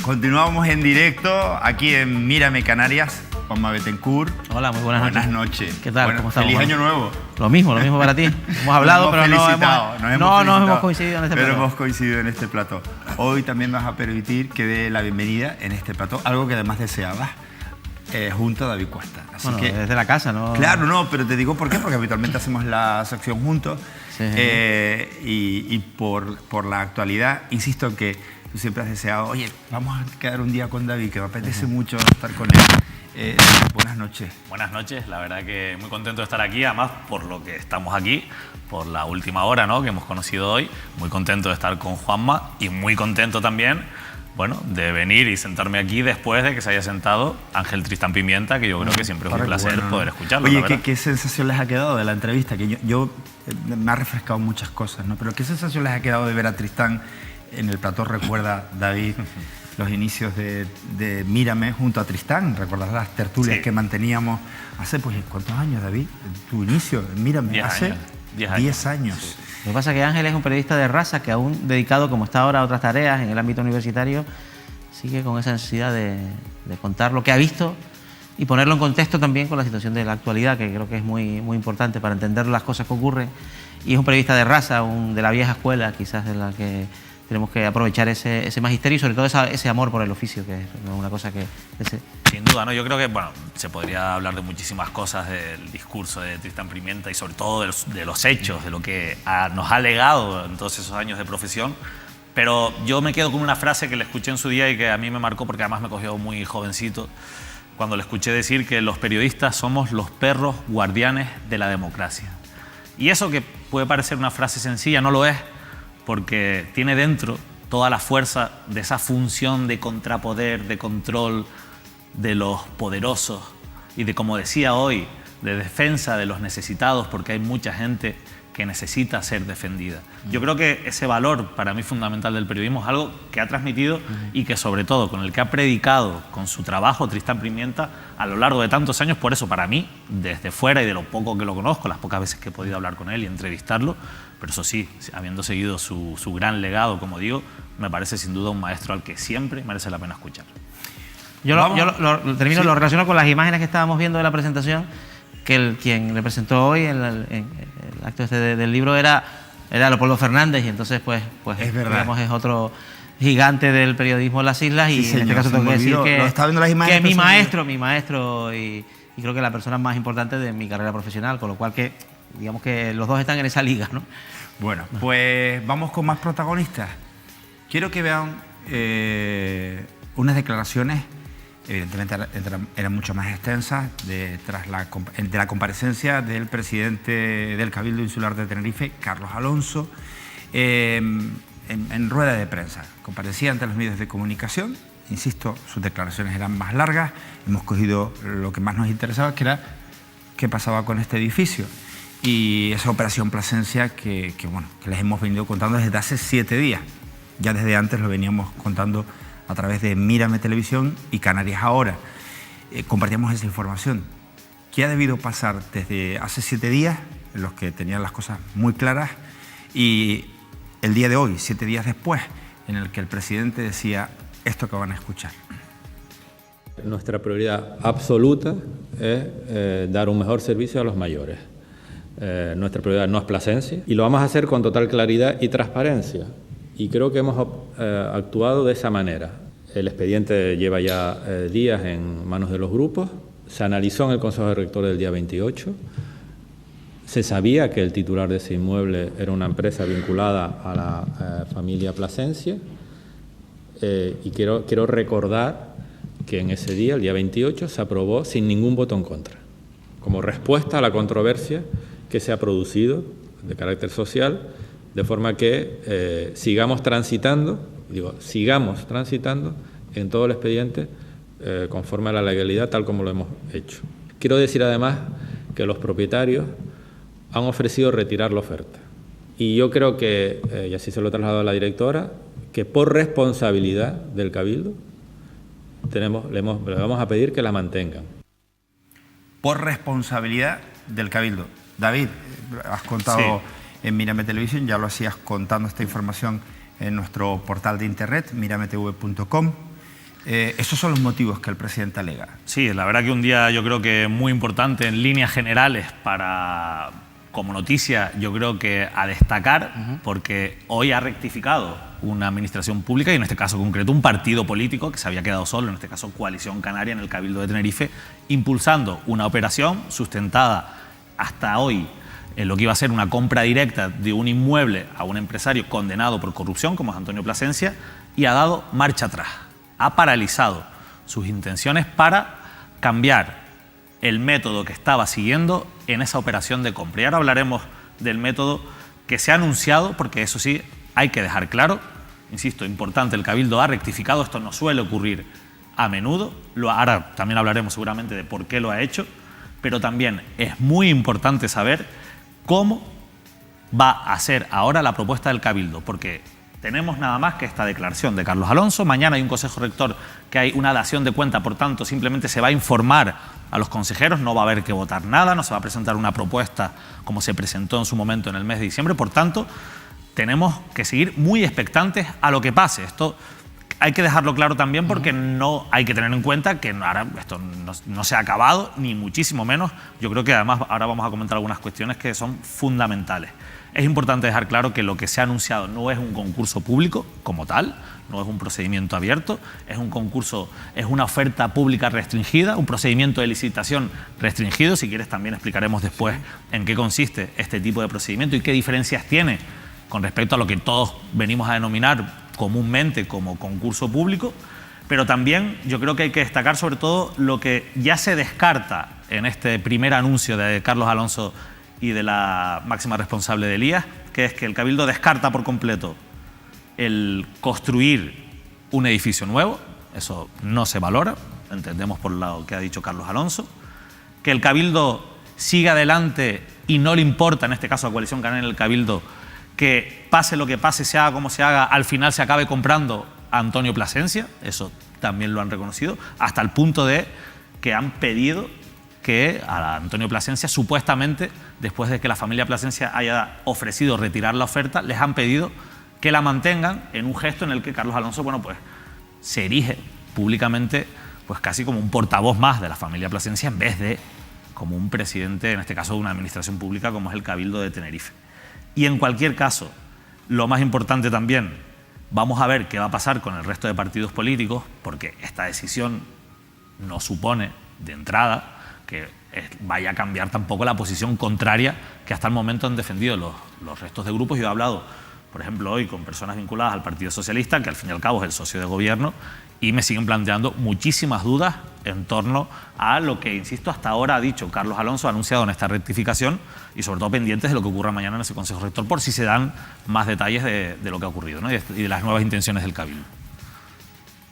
Continuamos en directo aquí en Mírame Canarias. Juanma Bettencourt. Hola, muy buenas noches. Buenas noches. ¿Qué tal? ¿Cómo estamos? Feliz año nuevo. Lo mismo para ti. Hemos hablado, pero no hemos coincidido en este plató. Pero hemos coincidido en este plató. Hoy también me vas a permitir que dé la bienvenida en este plató, algo que además deseabas, junto a David Cuesta. Así que desde la casa, ¿no? Claro, no, pero te digo por qué, porque habitualmente hacemos la sección juntos. Sí. Y por la actualidad, insisto en que tú siempre has deseado, oye, vamos a quedar un día con David, que me apetece mucho estar con él. Buenas noches. Buenas noches, la verdad que muy contento de estar aquí, además por lo que estamos aquí, por la última hora, ¿no?, que hemos conocido hoy. Muy contento de estar con Juanma y muy contento también, bueno, de venir y sentarme aquí después de que se haya sentado Ángel Tristán Pimienta, que yo creo que siempre es un placer poder escucharlo. Oye, ¿qué sensación les ha quedado de la entrevista? Que yo me ha refrescado muchas cosas, ¿no? Pero ¿qué sensación les ha quedado de ver a Tristán en el plató? Recuerda, David, los inicios de Mírame junto a Tristán. ¿Recuerdas las tertulias que manteníamos hace, pues, cuántos años, David? Tu inicio en Mírame, hace 10 años. Sí. Lo que pasa es que Ángel es un periodista de raza que aún dedicado, como está ahora, a otras tareas en el ámbito universitario, sigue con esa necesidad de contar lo que ha visto y ponerlo en contexto también con la situación de la actualidad, que creo que es muy, muy importante para entender las cosas que ocurren. Y es un periodista de raza, de la vieja escuela, quizás de la que tenemos que aprovechar ese magisterio y sobre todo ese amor por el oficio, que es una cosa que... Sin duda, ¿no? Yo creo que, bueno, se podría hablar de muchísimas cosas del discurso de Tristán Pimienta y sobre todo de los hechos, de lo que nos ha legado en todos esos años de profesión. Pero yo me quedo con una frase que le escuché en su día y que a mí me marcó porque además me cogió muy jovencito, cuando le escuché decir que los periodistas somos los perros guardianes de la democracia. Y eso, que puede parecer una frase sencilla, no lo es, porque tiene dentro toda la fuerza de esa función de contrapoder, de control de los poderosos y de, como decía hoy, de defensa de los necesitados, porque hay mucha gente que necesita ser defendida. Yo creo que ese valor, para mí fundamental del periodismo, es algo que ha transmitido y que sobre todo con el que ha predicado con su trabajo Tristán Pimienta a lo largo de tantos años. Por eso, para mí, desde fuera y de lo poco que lo conozco, las pocas veces que he podido hablar con él y entrevistarlo, pero eso sí, habiendo seguido su gran legado, como digo, me parece sin duda un maestro al que siempre merece la pena escuchar. Yo lo relaciono con las imágenes que estábamos viendo de la presentación, que quien le presentó hoy en el acto del libro era Leopoldo Fernández, y entonces pues es verdad, digamos, es otro gigante del periodismo en las islas, y en este caso tengo que decir que mi maestro y creo que la persona más importante de mi carrera profesional, con lo cual que digamos que los dos están en esa liga, ¿no? Bueno, pues vamos con más protagonistas. Quiero que vean unas declaraciones, evidentemente eran mucho más extensas, tras la comparecencia del presidente del Cabildo Insular de Tenerife, Carlos Alonso, en rueda de prensa. Comparecía ante los medios de comunicación. Insisto, sus declaraciones eran más largas. Hemos cogido lo que más nos interesaba, que era qué pasaba con este edificio. Y esa operación Plasencia que les hemos venido contando desde hace 7 días. Ya desde antes lo veníamos contando a través de Mírame Televisión y Canarias Ahora. Compartíamos esa información. ¿Qué ha debido pasar desde hace 7 días, en los que tenían las cosas muy claras, y el día de hoy, 7 días después, en el que el presidente decía esto que van a escuchar? Nuestra prioridad absoluta es dar un mejor servicio a los mayores. Nuestra prioridad no es Plasencia, y lo vamos a hacer con total claridad y transparencia. Y creo que hemos actuado de esa manera. El expediente lleva ya días en manos de los grupos. Se analizó en el Consejo de Rectores del día 28. Se sabía que el titular de ese inmueble era una empresa vinculada a la familia Plasencia. Y quiero recordar que en ese día, el día 28, se aprobó sin ningún voto en contra, como respuesta a la controversia que se ha producido de carácter social, de forma que sigamos transitando en todo el expediente conforme a la legalidad, tal como lo hemos hecho. Quiero decir además que los propietarios han ofrecido retirar la oferta. Y yo creo que, y así se lo he trasladado a la directora, que por responsabilidad del Cabildo le vamos a pedir que la mantengan. Por responsabilidad del Cabildo. David, has contado en Mírame Televisión, ya lo hacías contando esta información en nuestro portal de internet, mirametv.com. Esos son los motivos que el presidente alega. Sí, la verdad que un día yo creo que muy importante en líneas generales como noticia, yo creo que a destacar, porque hoy ha rectificado una administración pública y en este caso concreto un partido político que se había quedado solo, en este caso Coalición Canaria en el Cabildo de Tenerife, impulsando una operación sustentada hasta hoy en lo que iba a ser una compra directa de un inmueble a un empresario condenado por corrupción como es Antonio Plasencia, y ha dado marcha atrás. Ha paralizado sus intenciones para cambiar el método que estaba siguiendo en esa operación de compra. Y ahora hablaremos del método que se ha anunciado, porque eso sí, hay que dejar claro, insisto, importante, el Cabildo ha rectificado, esto no suele ocurrir a menudo, ahora también hablaremos seguramente de por qué lo ha hecho, pero también es muy importante saber cómo va a ser ahora la propuesta del Cabildo, porque tenemos nada más que esta declaración de Carlos Alonso. Mañana hay un Consejo Rector que hay una dación de cuenta, por tanto, simplemente se va a informar a los consejeros, no va a haber que votar nada, no se va a presentar una propuesta como se presentó en su momento en el mes de diciembre. Por tanto, tenemos que seguir muy expectantes a lo que pase. Esto hay que dejarlo claro también porque no hay que tener en cuenta que ahora esto no se ha acabado, ni muchísimo menos. Yo creo que además ahora vamos a comentar algunas cuestiones que son fundamentales. Es importante dejar claro que lo que se ha anunciado no es un concurso público como tal, no es un procedimiento abierto, es un concurso, es una oferta pública restringida, un procedimiento de licitación restringido. Si quieres también explicaremos después en qué consiste este tipo de procedimiento y qué diferencias tiene con respecto a lo que todos venimos a denominar comúnmente como concurso público. Pero también yo creo que hay que destacar sobre todo lo que ya se descarta en este primer anuncio de Carlos Alonso y de la máxima responsable de Elías, que es que el Cabildo descarta por completo el construir un edificio nuevo, eso no se valora, entendemos por lo que ha dicho Carlos Alonso, que el Cabildo siga adelante y no le importa, en este caso a Coalición Canaria, el Cabildo, que pase lo que pase, se haga como se haga, al final se acabe comprando a Antonio Plasencia, eso también lo han reconocido, hasta el punto de que han pedido que a Antonio Plasencia, supuestamente, después de que la familia Plasencia haya ofrecido retirar la oferta, les han pedido que la mantengan en un gesto en el que Carlos Alonso, bueno, pues se erige públicamente pues casi como un portavoz más de la familia Plasencia en vez de como un presidente, en este caso de una administración pública como es el Cabildo de Tenerife. Y en cualquier caso, lo más importante también, vamos a ver qué va a pasar con el resto de partidos políticos, porque esta decisión no supone de entrada que vaya a cambiar tampoco la posición contraria que hasta el momento han defendido los restos de grupos. Yo he hablado, por ejemplo, hoy con personas vinculadas al Partido Socialista, que al fin y al cabo es el socio de gobierno, y me siguen planteando muchísimas dudas en torno a lo que, insisto, hasta ahora ha dicho Carlos Alonso, ha anunciado en esta rectificación, y sobre todo pendientes de lo que ocurra mañana en ese Consejo Rector, por si se dan más detalles de lo que ha ocurrido, ¿no? y de las nuevas intenciones del Cabildo.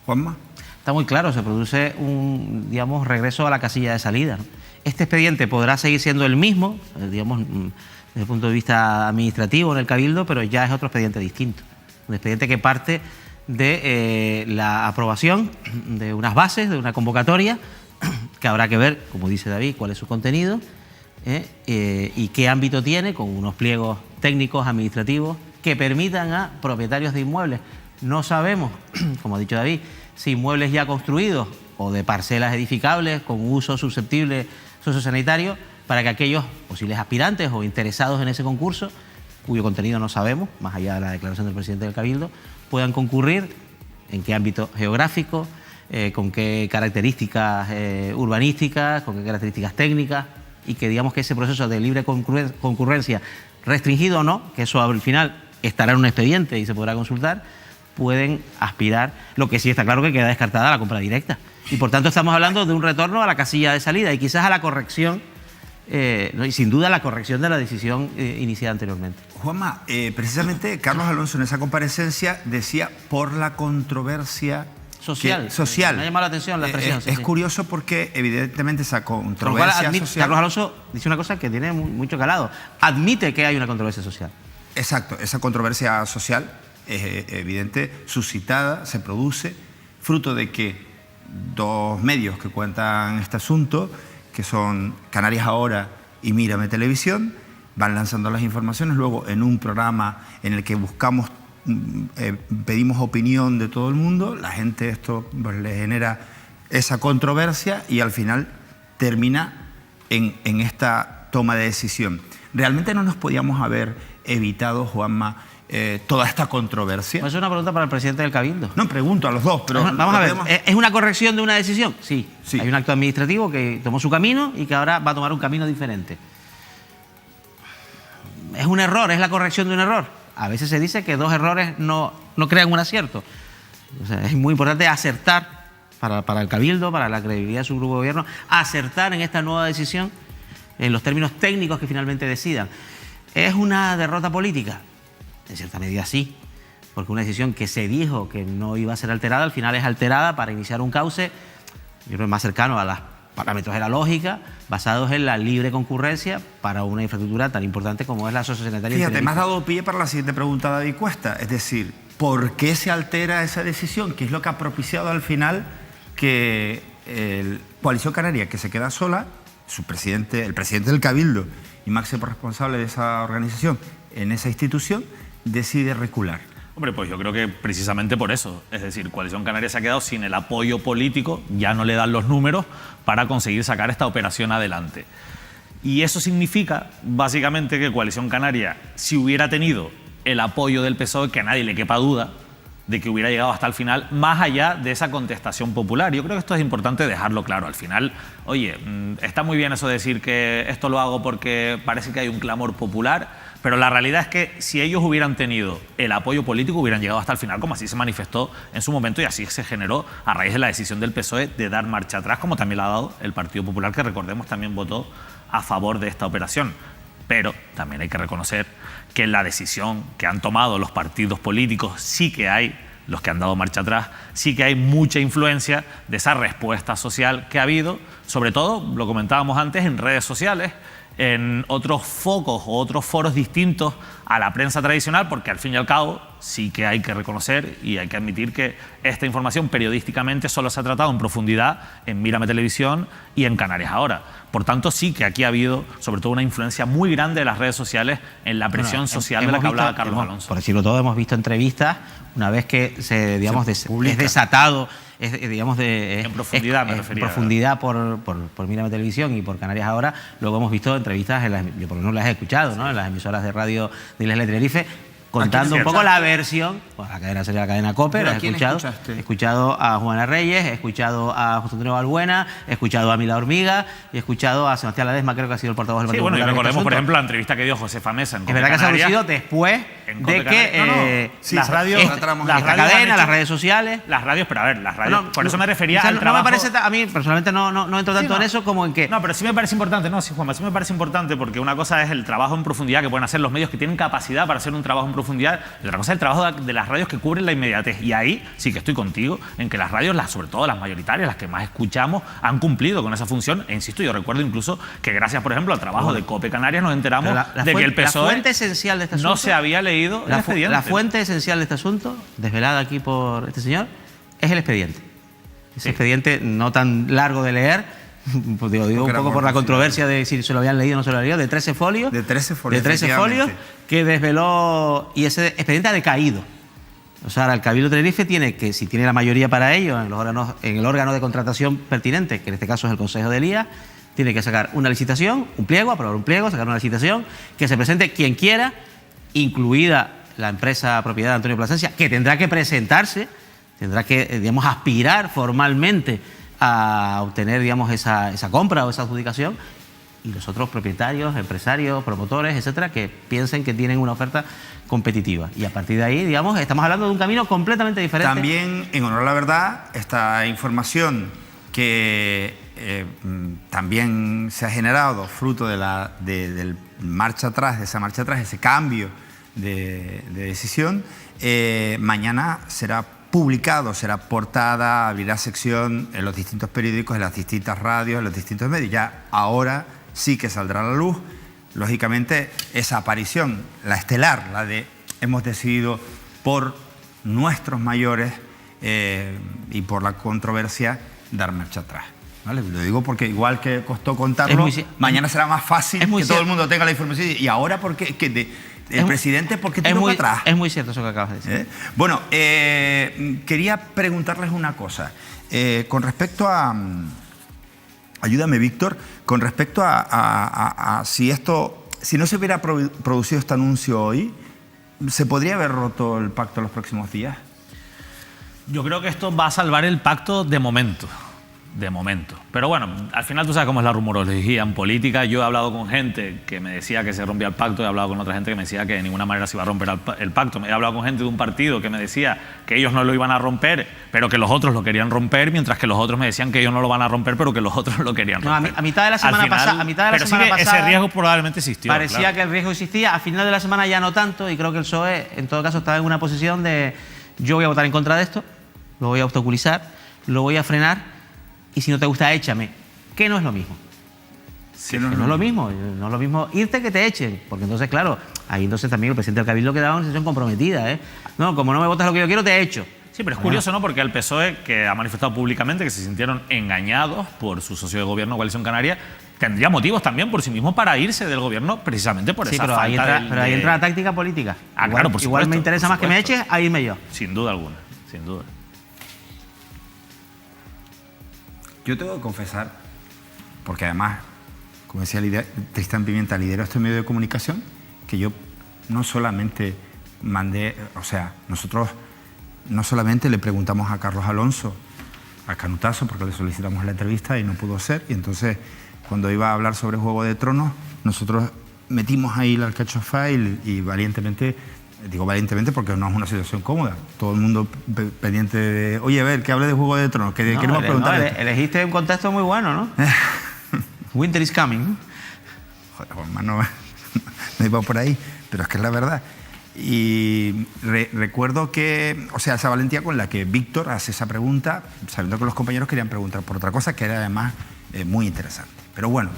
Juanma. Está muy claro, se produce un, digamos, regreso a la casilla de salida, ¿no? Este expediente podrá seguir siendo el mismo, digamos, desde el punto de vista administrativo en el Cabildo, pero ya es otro expediente distinto. Un expediente que parte de la aprobación de unas bases, de una convocatoria, que habrá que ver, como dice David, cuál es su contenido y qué ámbito tiene, con unos pliegos técnicos, administrativos, que permitan a propietarios de inmuebles. No sabemos, como ha dicho David, si inmuebles ya construidos o de parcelas edificables con uso susceptible sociosanitario, para que aquellos posibles aspirantes o interesados en ese concurso, cuyo contenido no sabemos, más allá de la declaración del presidente del Cabildo, puedan concurrir, en qué ámbito geográfico, con qué características urbanísticas, con qué características técnicas, y que digamos que ese proceso de libre concurrencia, restringido o no, que eso al final estará en un expediente y se podrá consultar, pueden aspirar. Lo que sí está claro que queda descartada la compra directa. Y por tanto estamos hablando de un retorno a la casilla de salida y quizás a la corrección, y sin duda la corrección de la decisión iniciada anteriormente. Juanma, precisamente Carlos Alonso en esa comparecencia decía por la controversia social. Me ha llamado la atención la expresión. Es curioso porque evidentemente esa controversia social... Carlos Alonso dice una cosa que tiene mucho calado. Admite que hay una controversia social. Exacto, esa controversia social es evidente, suscitada, se produce, fruto de que dos medios que cuentan este asunto, que son Canarias Ahora y Mírame Televisión, van lanzando las informaciones. Luego, en un programa en el que buscamos pedimos opinión de todo el mundo, la gente esto pues, le genera esa controversia y al final termina en esta toma de decisión. ¿Realmente no nos podíamos haber evitado, Juanma, toda esta controversia? Pues es una pregunta para el presidente del Cabildo. No, pregunto a los dos, pero... Vamos a ver, ¿es una corrección de una decisión? Sí. Sí. Hay un acto administrativo que tomó su camino y que ahora va a tomar un camino diferente. ¿Es un error? ¿Es la corrección de un error? A veces se dice que 2 errores no crean un acierto. O sea, es muy importante acertar para el Cabildo, para la credibilidad de su grupo de gobierno, acertar en esta nueva decisión en los términos técnicos que finalmente decidan. ¿Es una derrota política? En cierta medida sí, porque una decisión que se dijo que no iba a ser alterada, al final es alterada para iniciar un cauce, yo creo, más cercano a los parámetros de la lógica, basados en la libre concurrencia para una infraestructura tan importante como es la sociosanitaria. Fíjate, me has dado pie para la siguiente pregunta, David Cuesta, es decir, ¿por qué se altera esa decisión? ¿Qué es lo que ha propiciado al final que Coalición Canaria, que se queda sola, el presidente del Cabildo y máximo responsable de esa organización en esa institución, decide recular? Hombre, pues yo creo que precisamente por eso. Es decir, Coalición Canaria se ha quedado sin el apoyo político, ya no le dan los números para conseguir sacar esta operación adelante. Y eso significa, básicamente, que Coalición Canaria, si hubiera tenido el apoyo del PSOE, que a nadie le quepa duda de que hubiera llegado hasta el final, más allá de esa contestación popular. Yo creo que esto es importante dejarlo claro. Al final, oye, está muy bien eso de decir que esto lo hago porque parece que hay un clamor popular, pero la realidad es que si ellos hubieran tenido el apoyo político, hubieran llegado hasta el final, como así se manifestó en su momento y así se generó a raíz de la decisión del PSOE de dar marcha atrás, como también la ha dado el Partido Popular, que recordemos también votó a favor de esta operación. Pero también hay que reconocer que en la decisión que han tomado los partidos políticos sí que hay, los que han dado marcha atrás, sí que hay mucha influencia de esa respuesta social que ha habido, sobre todo, lo comentábamos antes, en redes sociales, en otros focos o otros foros distintos a la prensa tradicional, porque al fin y al cabo sí que hay que reconocer y hay que admitir que esta información periodísticamente solo se ha tratado en profundidad en Mírame Televisión y en Canarias Ahora. Por tanto, sí que aquí ha habido sobre todo una influencia muy grande de las redes sociales en la presión social de la que hablaba Carlos Alonso. Por decirlo todo, hemos visto entrevistas una vez que se, digamos, es desatado, en profundidad me refería. En profundidad por Mírame Televisión y por Canarias Ahora. Luego hemos visto entrevistas, yo por lo menos las he escuchado, ¿no?, en las emisoras de radio de Islas de Tenerife, contando un poco la versión, pues la cadena sería la cadena COPE, he escuchado a Juana Reyes, he escuchado a José Antonio Balbuena, he escuchado a Mila Hormiga y he escuchado a Sebastián Ledesma, creo que ha sido el portavoz del Partido Popular. Sí, bueno, y recordemos, por este ejemplo, la entrevista que dio Josefa Mesa en COPE. Es verdad que se ha Canarias, producido después de que las radios, la cadena, las redes sociales. Las radios, pero a ver, las radios, por eso me refería al trabajo. No me parece, a mí personalmente no entro tanto en eso como en que... No, pero sí me parece importante, Juanma, sí me parece importante, porque una cosa es el trabajo en profundidad que pueden hacer los medios que tienen capacidad para hacer un trabajo en profundidad, y otra cosa es el trabajo de las radios que cubren la inmediatez. Y ahí sí que estoy contigo en que las radios, sobre todo las mayoritarias, las que más escuchamos, han cumplido con esa función. E insisto, yo recuerdo incluso que gracias, por ejemplo, al trabajo de COPE Canarias nos enteramos de que el PSOE la fuente esencial de este asunto, no se había leído el expediente. La fuente esencial de este asunto, desvelada aquí por este señor, es el expediente. Ese expediente no tan largo de leer, pues digo un poco por la controversia de si se lo habían leído o no se lo habían leído, de 13 folios. De 13 folios. De 13 folios que desveló, y ese expediente ha decaído. O sea, ahora el Cabildo de Tenerife tiene que, si tiene la mayoría para ello, en el órgano de contratación pertinente, que en este caso es el Consejo de Elías, tiene que sacar una licitación, un pliego, aprobar un pliego, sacar una licitación, que se presente quien quiera, incluida la empresa propiedad de Antonio Plasencia, que tendrá que presentarse, tendrá que, digamos, aspirar formalmente a obtener, digamos, esa compra o esa adjudicación, y los otros propietarios, empresarios, promotores, etcétera, que piensen que tienen una oferta competitiva. Y a partir de ahí, digamos, estamos hablando de un camino completamente diferente. También, en honor a la verdad, esta información que también se ha generado fruto del marcha atrás, de esa marcha atrás, ese cambio de decisión, mañana será publicado, será portada, abrirá sección en los distintos periódicos, en las distintas radios, en los distintos medios. Ya ahora sí que saldrá a la luz, lógicamente, esa aparición, la estelar, la de hemos decidido por nuestros mayores y por la controversia dar marcha atrás. ¿vale? Lo digo porque igual que costó contarlo, mañana será más fácil que todo el mundo tenga la información. Y ahora, ¿por qué? El presidente, ¿por qué tiró para atrás? Es muy cierto eso que acabas de decir. Bueno, quería preguntarles una cosa. Con respecto a... Ayúdame, Víctor. Con respecto a si no se hubiera producido este anuncio hoy, ¿se podría haber roto el pacto en los próximos días? Yo creo que esto va a salvar el pacto de momento. De momento. Pero bueno, al final tú sabes cómo es la rumorología en política. Yo he hablado con gente que me decía que se rompía el pacto, he hablado con otra gente que me decía que de ninguna manera se iba a romper el pacto. He hablado con gente de un partido que me decía que ellos no lo iban a romper, pero que los otros lo querían romper, mientras que los otros me decían que ellos no lo van a romper, pero que los otros lo querían romper. No, a mitad de la semana pasada, ese riesgo probablemente existió. Parecía que el riesgo existía. A final de la semana ya no tanto, y creo que el PSOE, en todo caso, estaba en una posición de: yo voy a votar en contra de esto, lo voy a obstaculizar, lo voy a frenar, y si no te gusta, échame. Que no es lo mismo. Sí, no es lo mismo. No es lo mismo irte que te echen. Porque entonces, claro, ahí entonces también el presidente del Cabildo quedaba en una situación comprometida. No, como no me votas lo que yo quiero, te echo. Sí, pero es curioso, ¿no? Porque el PSOE, que ha manifestado públicamente que se sintieron engañados por su socio de gobierno, Coalición Canaria, tendría motivos también por sí mismo para irse del gobierno precisamente por esa falta pero ahí entra la táctica política. Claro, por supuesto. Igual me interesa más que me eches a irme yo. Sin duda alguna, sin duda. Yo tengo que confesar, porque además, como decía Tristán Pimienta, lidero este medio de comunicación, que yo no solamente nosotros no solamente le preguntamos a Carlos Alonso, a Canutazo, porque le solicitamos la entrevista y no pudo ser, y entonces cuando iba a hablar sobre Juego de Tronos, nosotros metimos ahí la alcachofa y valientemente, digo valientemente porque no es una situación cómoda, todo el mundo pendiente de, oye, a ver, que hable de Juego de Tronos, que queremos preguntarle. Elegiste un contexto muy bueno, ¿no? Winter is coming. Joder, Juanma, no iba por ahí, pero es que es la verdad. Y recuerdo que, esa valentía con la que Víctor hace esa pregunta, sabiendo que los compañeros querían preguntar por otra cosa, que era además muy interesante. Pero bueno,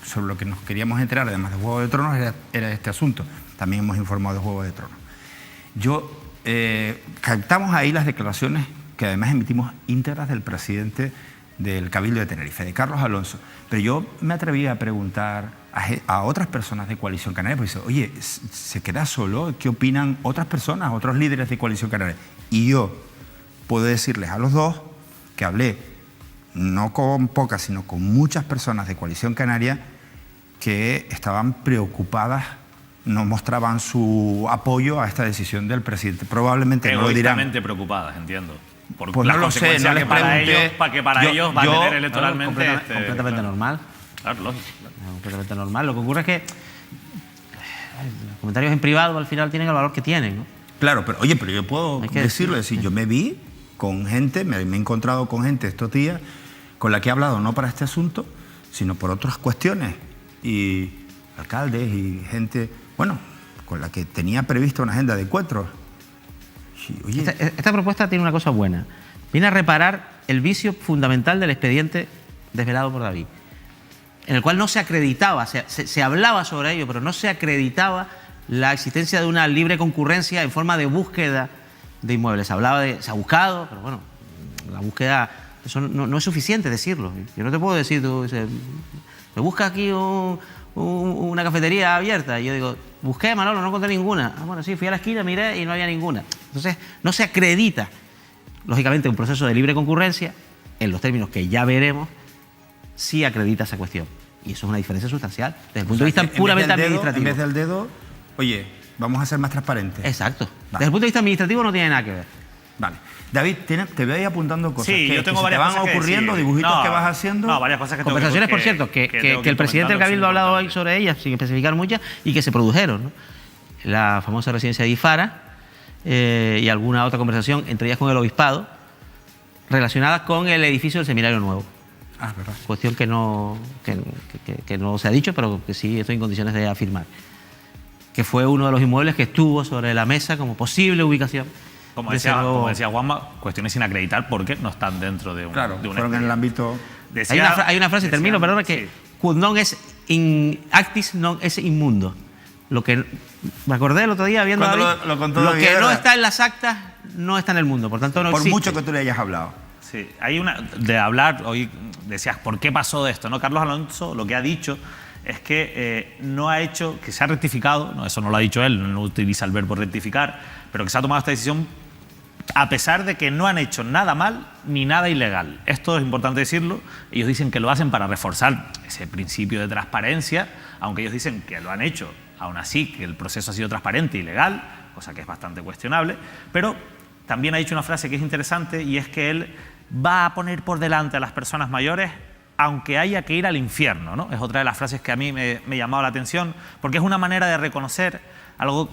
sobre lo que nos queríamos enterar, además de Juego de Tronos, era este asunto. También hemos informado de Juego de Tronos. Captamos ahí las declaraciones que además emitimos íntegras del presidente del Cabildo de Tenerife, de Carlos Alonso. Pero yo me atreví a preguntar a otras personas de Coalición Canaria, pues dice, oye, ¿se queda solo? ¿Qué opinan otras personas, otros líderes de Coalición Canaria? Y yo puedo decirles a los dos que hablé, no con pocas, sino con muchas personas de Coalición Canaria que estaban preocupadas, no mostraban su apoyo a esta decisión del presidente. Probablemente no lo dirán. Egoístamente preocupadas, entiendo. Por pues la no lo sé, no les pregunté. Que para ellos va a tener electoralmente... completamente normal. Claro, lógico. Completamente normal. Lo que ocurre es que los comentarios en privado al final tienen el valor que tienen, ¿no? Claro, pero oye, pero yo puedo decirlo, yo me vi con gente, me he encontrado con gente estos días con la que he hablado no para este asunto, sino por otras cuestiones, y alcaldes y gente, con la que tenía prevista una agenda de encuentros. Oye, esta propuesta tiene una cosa buena. Viene a reparar el vicio fundamental del expediente desvelado por David, en el cual no se acreditaba, se hablaba sobre ello, pero no se acreditaba la existencia de una libre concurrencia en forma de búsqueda de inmuebles. Se ha buscado, pero bueno, la búsqueda, eso no es suficiente decirlo. Yo no te puedo decir, tú me busca aquí una cafetería abierta, y yo digo, busqué, Manolo, no encontré ninguna. Bueno, sí, fui a la esquina, miré y no había ninguna. Entonces, no se acredita, lógicamente, un proceso de libre concurrencia, en los términos que ya veremos, sí acredita esa cuestión. Y eso es una diferencia sustancial, desde el punto de vista puramente administrativo. En vez del dedo, oye, vamos a ser más transparentes. Exacto. Vale. Desde el punto de vista administrativo no tiene nada que ver. Vale. David, te voy ahí apuntando cosas sí, yo tengo que varias te van cosas ocurriendo, dibujitos que vas haciendo. No, varias cosas que conversaciones, por cierto, que el presidente del Cabildo ha hablado hoy sobre ellas, sin especificar muchas, y que se produjeron, ¿no? La famosa residencia de Ifara y alguna otra conversación, entre ellas con el obispado, relacionadas con el edificio del Seminario Nuevo. Ah, verdad. Cuestión que no se ha dicho, pero que sí estoy en condiciones de afirmar. Que fue uno de los inmuebles que estuvo sobre la mesa como posible ubicación. Como decía Juanma, cuestiones sin acreditar porque no están dentro de un... Claro, de un fueron en el ámbito... Hay una frase, termino, perdona, que quod non es in actis non es inmundo. Lo que me acordé el otro día viendo a David, lo que no está en las actas no está en el mundo, por tanto no existe. Por mucho que tú le hayas hablado. Sí, hay de hablar, hoy decías, ¿por qué pasó esto? ¿No? Carlos Alonso lo que ha dicho es que no ha hecho, que se ha rectificado, no, eso no lo ha dicho él, no utiliza el verbo rectificar, pero que se ha tomado esta decisión a pesar de que no han hecho nada mal ni nada ilegal. Esto es importante decirlo. Ellos dicen que lo hacen para reforzar ese principio de transparencia, aunque ellos dicen que lo han hecho, aún así, que el proceso ha sido transparente y legal, cosa que es bastante cuestionable, pero también ha dicho una frase que es interesante y es que él va a poner por delante a las personas mayores aunque haya que ir al infierno, ¿no? Es otra de las frases que a mí me llamaba la atención, porque es una manera de reconocer algo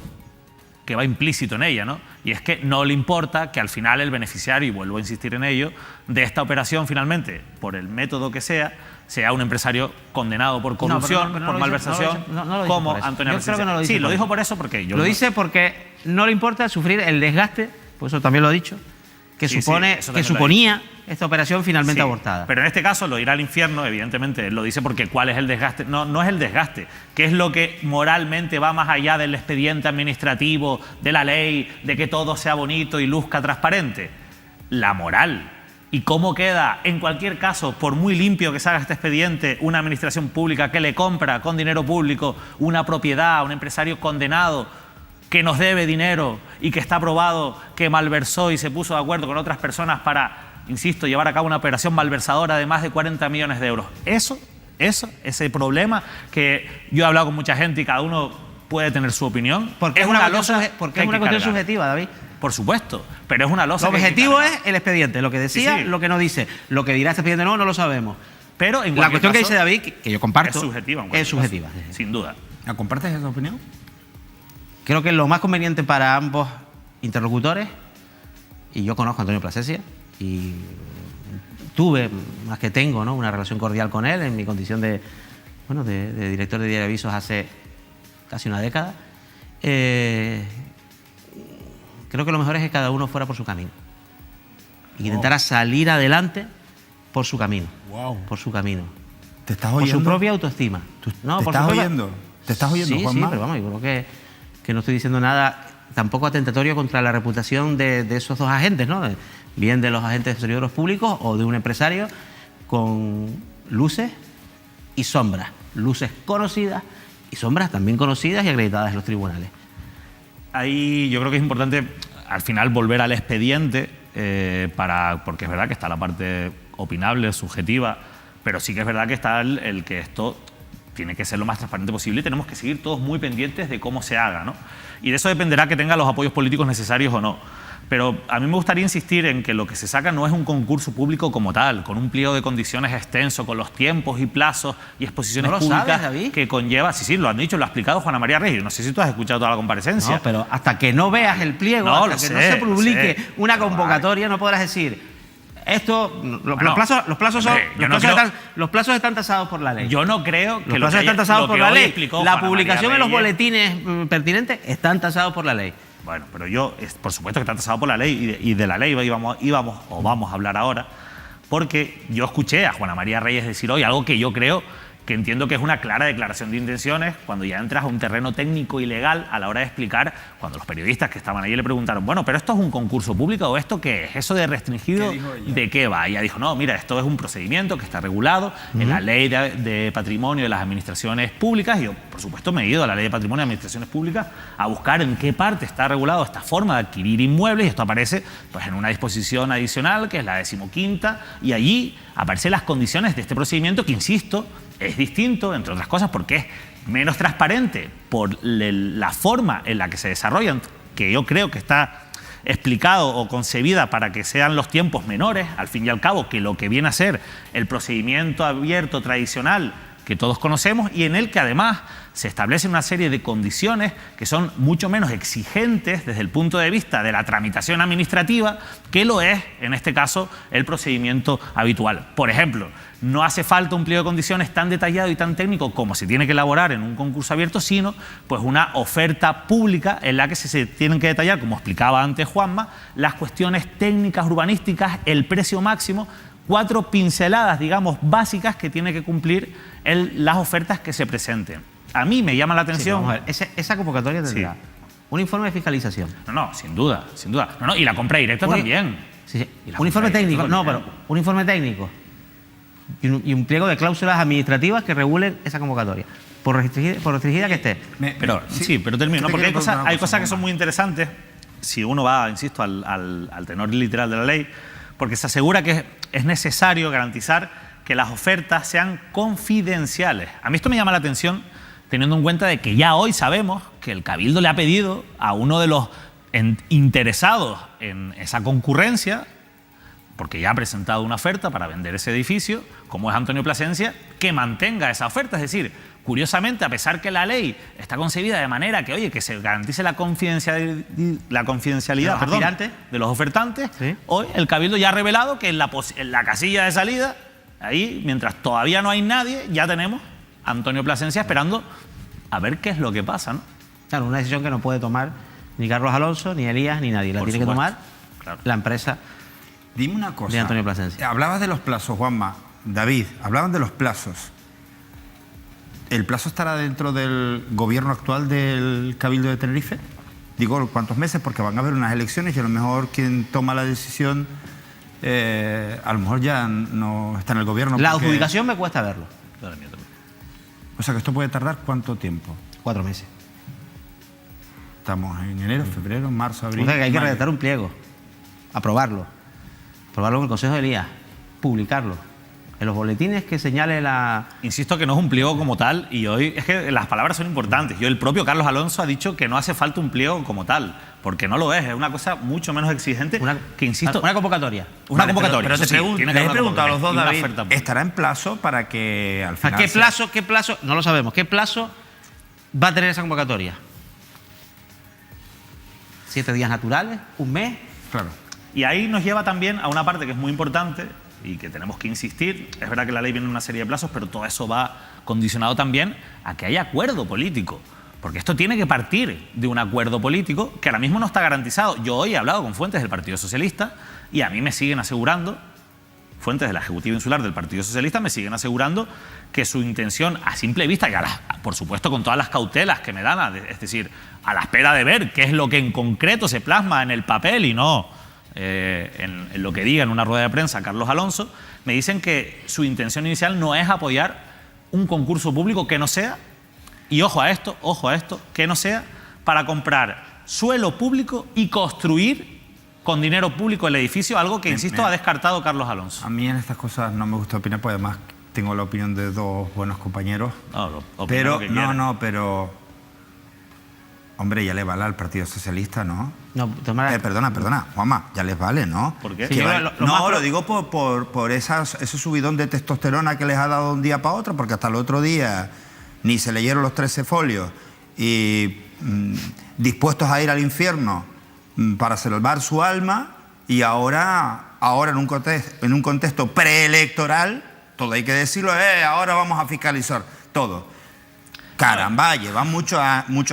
que va implícito en ella, ¿no? Y es que no le importa que al final el beneficiario, y vuelvo a insistir en ello, de esta operación finalmente, por el método que sea un empresario condenado por corrupción, por malversación, como Antonio García. Sí, lo dijo por eso porque yo... Lo dice porque no le importa sufrir el desgaste, por eso también lo ha dicho, que suponía esta operación finalmente abortada. Pero en este caso lo irá al infierno, evidentemente, él lo dice porque ¿cuál es el desgaste? No es el desgaste, ¿qué es lo que moralmente va más allá del expediente administrativo, de la ley, de que todo sea bonito y luzca transparente? La moral. ¿Y cómo queda, en cualquier caso, por muy limpio que se haga este expediente, una administración pública que le compra con dinero público una propiedad a un empresario condenado que nos debe dinero y que está probado que malversó y se puso de acuerdo con otras personas para, insisto, llevar a cabo una operación malversadora de más de 40 millones de euros? Ese problema que yo he hablado con mucha gente y cada uno puede tener su opinión. Porque es una cuestión subjetiva, David. Por supuesto, pero es una losa. Lo objetivo es el expediente, lo que decía, lo que no dice. Lo que dirá este expediente no lo sabemos. Pero en la cuestión que dice David, que yo comparto, es subjetiva. Es subjetiva. Sin duda. ¿Compartes esa opinión? Creo que es lo más conveniente para ambos interlocutores, y yo conozco a Antonio Plasencia, y tuve, más que tengo, ¿no?, una relación cordial con él en mi condición de director de Diario de Avisos hace casi una década. Creo que lo mejor es que cada uno fuera por su camino y intentara salir adelante por su camino. Por su camino. ¿Te estás oyendo? Por su propia autoestima. ¿Te estás oyendo? ¿Te estás oyendo, Juanma? Sí, pero vamos, yo creo que no estoy diciendo nada tampoco atentatorio contra la reputación de esos dos agentes, ¿no? Bien de los agentes de servidores públicos o de un empresario, con luces y sombras. Luces conocidas y sombras también conocidas y acreditadas en los tribunales. Ahí yo creo que es importante al final volver al expediente, porque es verdad que está la parte opinable, subjetiva, pero sí que es verdad que está el que esto tiene que ser lo más transparente posible y tenemos que seguir todos muy pendientes de cómo se haga, ¿no? Y de eso dependerá que tenga los apoyos políticos necesarios o no. Pero a mí me gustaría insistir en que lo que se saca no es un concurso público como tal, con un pliego de condiciones extenso, con los tiempos y plazos y exposiciones públicas que conlleva... Sí, lo han dicho, lo ha explicado Juana María Reyes. No sé si tú has escuchado toda la comparecencia. No, pero hasta que no veas el pliego, hasta que no se publique una convocatoria, no podrás decir... Esto, los plazos están tasados por la ley. Yo no creo que los plazos están tasados por la ley. La publicación en los boletines pertinentes están tasados por la ley. Bueno, pero por supuesto que está tasado por la ley y de la ley vamos a hablar ahora, porque yo escuché a Juana María Reyes decir hoy algo que yo creo que entiendo que es una clara declaración de intenciones cuando ya entras a un terreno técnico y legal a la hora de explicar, cuando los periodistas que estaban allí le preguntaron, bueno, ¿pero esto es un concurso público o esto qué es? ¿Eso de restringido de qué va? Y ella dijo, no, mira, esto es un procedimiento que está regulado en la ley de patrimonio de las administraciones públicas. Y yo, por supuesto, me he ido a la ley de patrimonio de administraciones públicas a buscar en qué parte está regulado esta forma de adquirir inmuebles, y esto aparece pues en una disposición adicional que es la 15ª, y allí aparecen las condiciones de este procedimiento que, insisto, es distinto, entre otras cosas, porque es menos transparente por la forma en la que se desarrollan, que yo creo que está explicado o concebida para que sean los tiempos menores, al fin y al cabo, que lo que viene a ser el procedimiento abierto tradicional que todos conocemos, y en el que además se establece una serie de condiciones que son mucho menos exigentes desde el punto de vista de la tramitación administrativa que lo es, en este caso, el procedimiento habitual. Por ejemplo, no hace falta un pliego de condiciones tan detallado y tan técnico como se tiene que elaborar en un concurso abierto, sino pues una oferta pública en la que se tienen que detallar, como explicaba antes Juanma, las cuestiones técnicas urbanísticas, el precio máximo, 4 pinceladas, digamos, básicas que tiene que cumplir las ofertas que se presenten. A mí me llama la atención... Sí, vamos a ver, esa convocatoria tendrá un informe de fiscalización. No, sin duda, sin duda. No, y la compra directa también. Sí, sí. Y la Un informe Junta de técnico, Directores, no, pero un informe técnico y un pliego de cláusulas administrativas que regulen esa convocatoria, por restringida que esté. Pero, sí, pero termino, ¿no? te Porque quiero preguntar una hay cosa, cosas que son Juanma. muy interesantes si uno va, insisto, al tenor literal de la ley, porque se asegura que es necesario garantizar que las ofertas sean confidenciales. A mí esto me llama la atención teniendo en cuenta de que ya hoy sabemos que el Cabildo le ha pedido a uno de los interesados en esa concurrencia, porque ya ha presentado una oferta para vender ese edificio, como es Antonio Plasencia, que mantenga esa oferta. Es decir, curiosamente, a pesar que la ley está concebida de manera que, oye, que se garantice la confidencialidad de los ofertantes, Sí. hoy el Cabildo ya ha revelado que en la casilla de salida, ahí, mientras todavía no hay nadie, ya tenemos a Antonio Plasencia esperando a ver qué es lo que pasa, ¿no? Claro, una decisión que no puede tomar ni Carlos Alonso, ni Elías, ni nadie. La Por tiene que supuesto, tomar claro. la empresa. Dime una cosa. De Antonio Plasencia. Hablabas de los plazos, Juanma. David, hablaban de los plazos. ¿El plazo estará dentro del gobierno actual del Cabildo de Tenerife? Digo, ¿cuántos meses? Porque van a haber unas elecciones y a lo mejor quien toma la decisión a lo mejor ya no está en el gobierno. La porque- adjudicación me cuesta verlo. O sea, que esto puede tardar ¿cuánto tiempo? 4 meses. Estamos en enero, febrero, marzo, abril. O sea, que hay que mayo. redactar un pliego, aprobarlo en el Consejo de Elías, publicarlo en los boletines que señale la... Insisto que no es un pliego como tal, y hoy es que las palabras son importantes. El propio Carlos Alonso ha dicho que no hace falta un pliego como tal, porque no lo es una cosa mucho menos exigente que, insisto, Una convocatoria. una Vale, convocatoria. Pero te eso sí, pregunto, tiene que les he haber una preguntado a los dos, convocatoria y David, una oferta pública. ¿estará en plazo para que al O sea, final... ¿qué plazo? No lo sabemos. ¿Qué plazo va a tener esa convocatoria? 7 días naturales, un mes. Claro. Y ahí nos lleva también a una parte que es muy importante y que tenemos que insistir. Es verdad que la ley viene en una serie de plazos, pero todo eso va condicionado también a que haya acuerdo político. Porque esto tiene que partir de un acuerdo político que ahora mismo no está garantizado. Yo hoy he hablado con fuentes del Partido Socialista y a mí me siguen asegurando, fuentes de la Ejecutiva Insular del Partido Socialista me siguen asegurando que su intención a simple vista, y por supuesto con todas las cautelas que me dan, es decir, a la espera de ver qué es lo que en concreto se plasma en el papel y no en lo que diga en una rueda de prensa Carlos Alonso, me dicen que su intención inicial no es apoyar un concurso público que no sea, y ojo a esto, que no sea para comprar suelo público y construir con dinero público el edificio, algo que, insisto, ha descartado Carlos Alonso. A mí en estas cosas no me gusta opinar, porque además tengo la opinión de dos buenos compañeros. No, opina Pero, lo que quiera. pero... Hombre, ya le vale al Partido Socialista, ¿no? No, de manera- Perdona, Juanma, ya les vale, ¿no? ¿Por qué? Que Sí, vale- lo más lo digo por ese subidón de testosterona que les ha dado de un día para otro, porque hasta el otro día ni se leyeron los 13 folios y dispuestos a ir al infierno para salvar su alma, y ahora en un contexto preelectoral, todo hay que decirlo, ahora vamos a fiscalizar todo. Caramba, llevan muchos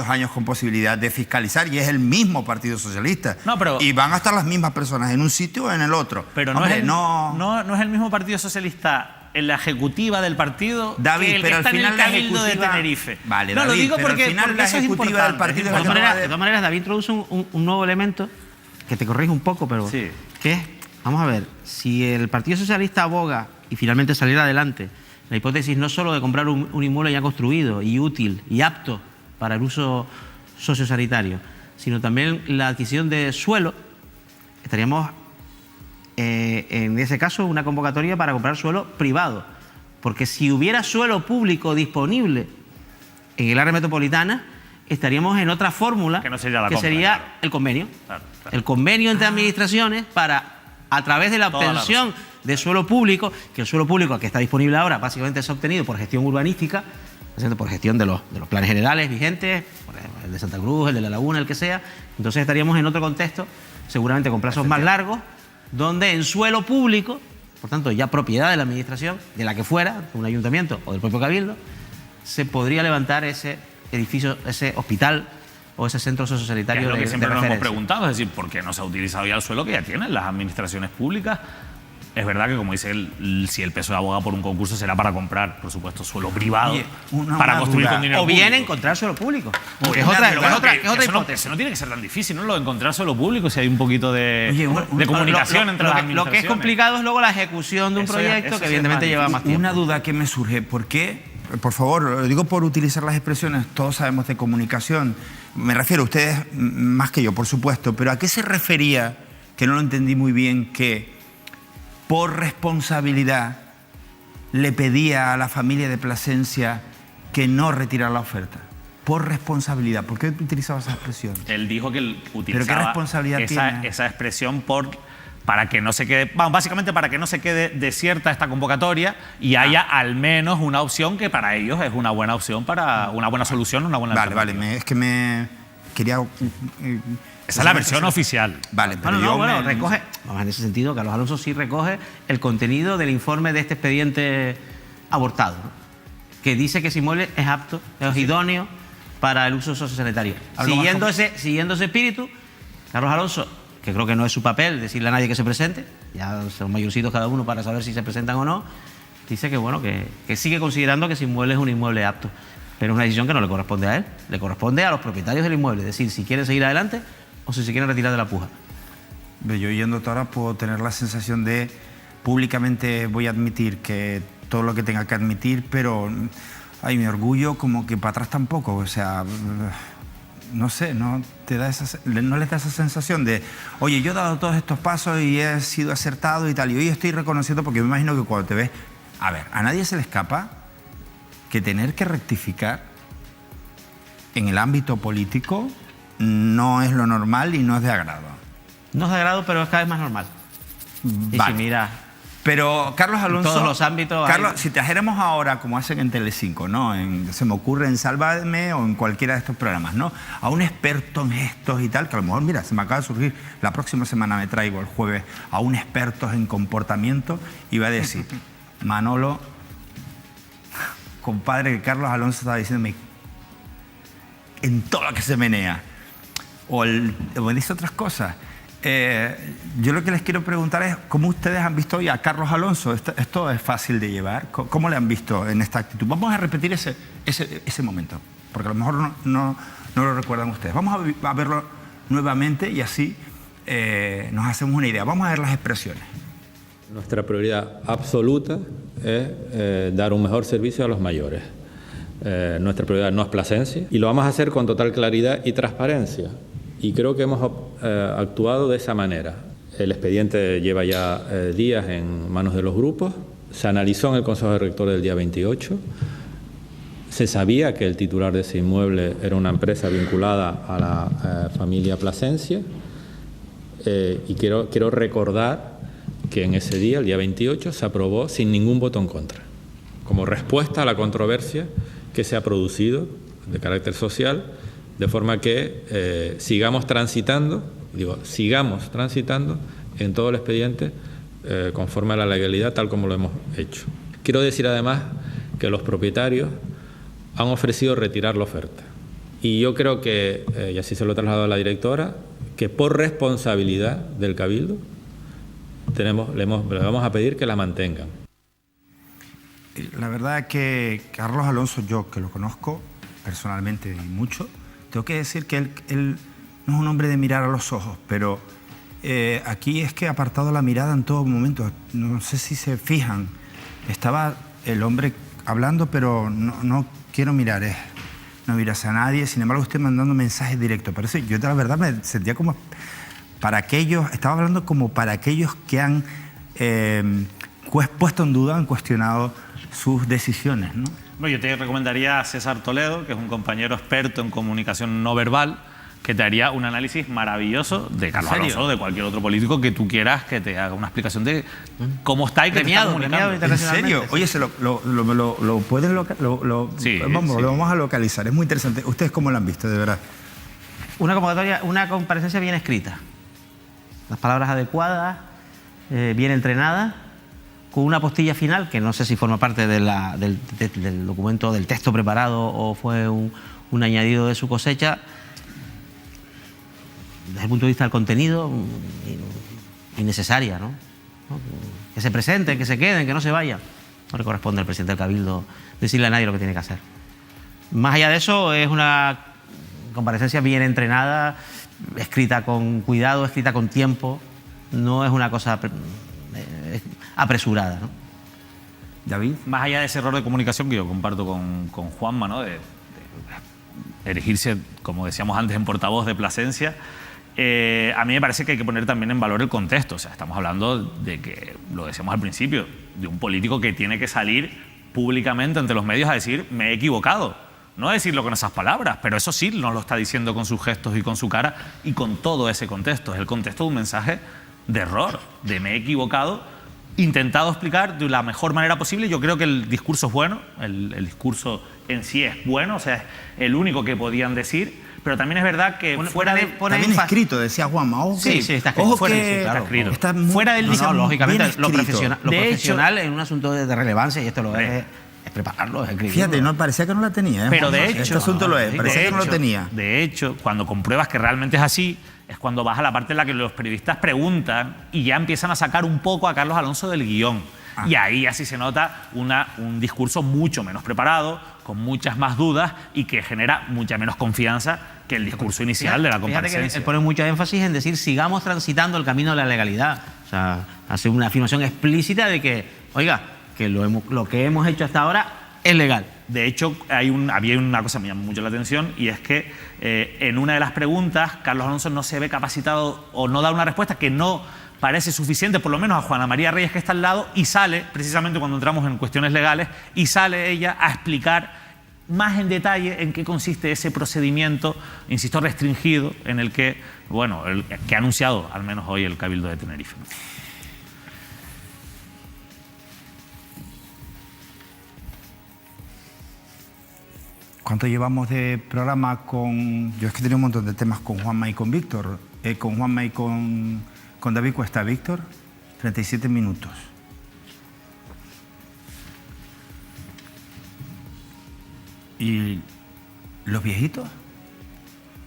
años con posibilidad de fiscalizar y es el mismo Partido Socialista. No, pero- y van a estar las mismas personas en un sitio o en el otro. Pero no, Hombre, no es el mismo Partido Socialista en la ejecutiva del partido David, que el pero que al está en final el la Cabildo de ejecutiva- Tenerife. Vale, no, David, lo digo pero al porque, final porque la eso es ejecutiva importante. del partido es es la que importante. De todas maneras, David introduce un nuevo elemento que te corrige un poco, pero Sí. que es, vamos a ver, si el Partido Socialista aboga y finalmente saliera adelante la hipótesis no solo de comprar un inmueble ya construido y útil y apto para el uso sociosanitario, sino también la adquisición de suelo, estaríamos en ese caso una convocatoria para comprar suelo privado, porque si hubiera suelo público disponible en el área metropolitana, estaríamos en otra fórmula Que no sería la compra, sería claro. el convenio. Claro, claro. El convenio entre administraciones para, a través de la Toda la obtención de suelo público, que el suelo público que está disponible ahora básicamente se ha obtenido por gestión urbanística, por gestión de los planes generales vigentes, por ejemplo, el de Santa Cruz, el de La Laguna, el que sea. Entonces estaríamos en otro contexto, seguramente con plazos más largos, donde en suelo público, por tanto ya propiedad de la administración, de la que fuera, de un ayuntamiento o del propio cabildo, se podría levantar ese edificio, ese hospital o ese centro Que sociosanitario es lo que de siempre nos hemos referencia. preguntado, es decir, ¿por qué no se ha utilizado ya el suelo que ya tienen las administraciones públicas Es verdad que, como dice él, si el PSOE aboga por un concurso será para comprar, por supuesto, suelo privado, Oye, para construir duda. con dinero O bien público. encontrar suelo público. Pero Es otra eso no, hipótesis. eso no tiene que ser tan difícil, ¿no? Lo de encontrar suelo público, si hay un poquito de, Oye, de comunicación entre las Lo administraciones. que es complicado es luego la ejecución de un Eso ya- proyecto eso que sí es evidentemente más lleva más tiempo. Una duda que me surge, ¿por qué? Por favor, lo digo por utilizar las expresiones, todos sabemos de comunicación, me refiero a ustedes más que yo, por supuesto, pero ¿a qué se refería, que no lo entendí muy bien, que por responsabilidad le pedía a la familia de Plasencia que no retirara la oferta? Por responsabilidad, ¿por qué utilizaba esa expresión? Él dijo que él ¿Pero utilizaba qué responsabilidad tiene? esa expresión para que no se quede, vamos, básicamente para que no se quede desierta esta convocatoria y haya al menos una opción que para ellos es una buena opción, para una buena solución, una buena Vale, alternativa. vale, es que me quería... Esa es la versión oficial. Vale, pero Bueno, yo me- recoge, vamos, en ese sentido, Carlos Alonso sí recoge el contenido del informe de este expediente abortado, ¿no? Que dice que ese inmueble es apto, es idóneo para el uso sociosanitario. Algo más Siguiendo ese espíritu, Carlos Alonso, que creo que no es su papel decirle a nadie que se presente, ya son mayorcitos cada uno para saber si se presentan o no, dice que bueno, que sigue considerando que ese inmueble es un inmueble apto, pero es una decisión que no le corresponde a él, le corresponde a los propietarios del inmueble, es decir, si quieren seguir adelante o si se quieren retirar de la puja. Yo yendo ahora puedo tener la sensación de públicamente voy a admitir que todo lo que tenga que admitir, pero ay, mi orgullo como que para atrás tampoco, o sea, no sé, no les da esa sensación de, oye, yo he dado todos estos pasos y he sido acertado y tal, y hoy estoy reconociendo, porque me imagino que cuando te ves, a ver, a nadie se le escapa que tener que rectificar en el ámbito político no es lo normal y no es de agrado. No es de agrado, pero es cada vez más normal. Y Vale. si mira, Pero Carlos Alonso... todos los ámbitos Carlos, hay- si trajéramos ahora, como hacen en Telecinco, ¿no? Se me ocurre en Sálvame o en cualquiera de estos programas, ¿no? A un experto en gestos y tal, que a lo mejor, mira, se me acaba de surgir, la próxima semana me traigo el jueves a un experto en comportamiento y va a decir, Manolo, compadre, que Carlos Alonso estaba diciéndome en todo lo que se menea. O me dice otras cosas. Yo lo que les quiero preguntar es cómo ustedes han visto hoy a Carlos Alonso. Esto es fácil de llevar. ¿Cómo le han visto en esta actitud? Vamos a repetir ese momento, porque a lo mejor no lo recuerdan ustedes. Vamos a verlo nuevamente y así nos hacemos una idea. Vamos a ver las expresiones. Nuestra prioridad absoluta es dar un mejor servicio a los mayores. Nuestra prioridad no es Plasencia y lo vamos a hacer con total claridad y transparencia. Y creo que hemos actuado de esa manera. El expediente lleva ya días en manos de los grupos. Se analizó en el Consejo de Rectores del día 28. Se sabía que el titular de ese inmueble era una empresa vinculada a la familia Plasencia. Y quiero recordar que en ese día, el día 28, se aprobó sin ningún voto en contra, como respuesta a la controversia que se ha producido de carácter social, de forma que sigamos transitando en todo el expediente conforme a la legalidad, tal como lo hemos hecho. Quiero decir además que los propietarios han ofrecido retirar la oferta. Y yo creo que, y así se lo he trasladado a la directora, que por responsabilidad del Cabildo le vamos a pedir que la mantengan. La verdad es que Carlos Alonso, yo que lo conozco personalmente y mucho, tengo que decir que él no es un hombre de mirar a los ojos, pero aquí es que ha apartado la mirada en todo momento. No sé si se fijan. Estaba el hombre hablando, pero no quiero mirar, no miras a nadie. Sin embargo, usted mandando mensajes directos. Por eso yo la verdad me sentía como para aquellos, estaba hablando como para aquellos que han puesto en duda, han cuestionado sus decisiones, ¿no? Bueno, yo te recomendaría a César Toledo, que es un compañero experto en comunicación no verbal, que te haría un análisis maravilloso de Carlos Alonso o de cualquier otro político que tú quieras que te haga una explicación de cómo está y qué te está comunicando. ¿En serio? Oye, lo pueden Sí, vamos, sí. lo vamos a localizar. Es muy interesante. ¿Ustedes cómo lo han visto, de verdad? una convocatoria, una comparecencia bien escrita, las palabras adecuadas, bien entrenada, con una postilla final que no sé si forma parte de del documento, del texto preparado o fue un añadido de su cosecha. Desde el punto de vista del contenido, innecesaria, ¿no? ¿no? Que se presenten, que se queden, que no se vayan. No le corresponde al presidente del Cabildo decirle a nadie lo que tiene que hacer. Más allá de eso, es una comparecencia bien entrenada, escrita con cuidado, escrita con tiempo. No es una cosa apresurada, ¿no? David. Más allá de ese error de comunicación que yo comparto con Juanma, ¿no? de erigirse, como decíamos antes, en portavoz de Plasencia, a mí me parece que hay que poner también en valor el contexto. O sea, estamos hablando de que, lo decíamos al principio, de un político que tiene que salir públicamente ante los medios a decir me he equivocado. No decirlo con esas palabras, pero eso sí nos lo está diciendo con sus gestos y con su cara y con todo ese contexto. Es el contexto de un mensaje de error, de me he equivocado, intentado explicar de la mejor manera posible. Yo creo que el discurso es bueno, el discurso en sí es bueno, o sea, es el único que podían decir, pero también es verdad que fuera de... También escrito, decía Juanma. Ojo sí, está escrito. Ojo fuera, que sí, claro, está escrito. Está muy, fuera del discurso. Lógicamente, lo de profesional en un asunto de relevancia, y esto lo es prepararlo, es escribirlo. Fíjate, no, parecía que no la tenía. Pero de hecho... Este asunto lo es, parecía que no lo tenía. De hecho, cuando compruebas que realmente es así, es cuando vas a la parte en la que los periodistas preguntan y ya empiezan a sacar un poco a Carlos Alonso del guión. Y ahí así se nota un discurso mucho menos preparado, con muchas más dudas y que genera mucha menos confianza que el discurso inicial de la comparecencia. Fíjate que él pone mucho énfasis en decir sigamos transitando el camino de la legalidad. O sea, hace una afirmación explícita de que, oiga, que lo que hemos hecho hasta ahora es legal. De hecho, había una cosa que me llamó mucho la atención, y es que en una de las preguntas Carlos Alonso no se ve capacitado o no da una respuesta que no parece suficiente, por lo menos a Juana María Reyes, que está al lado, y sale, precisamente cuando entramos en cuestiones legales, y sale ella a explicar más en detalle en qué consiste ese procedimiento, insisto, restringido, en el que, bueno, que ha anunciado al menos hoy el Cabildo de Tenerife. ¿Cuánto llevamos de programa con...? Yo es que tenía un montón de temas con Juanma y con Víctor. Con Juanma y con David Cuesta. Víctor, 37 minutos. ¿Y los viejitos?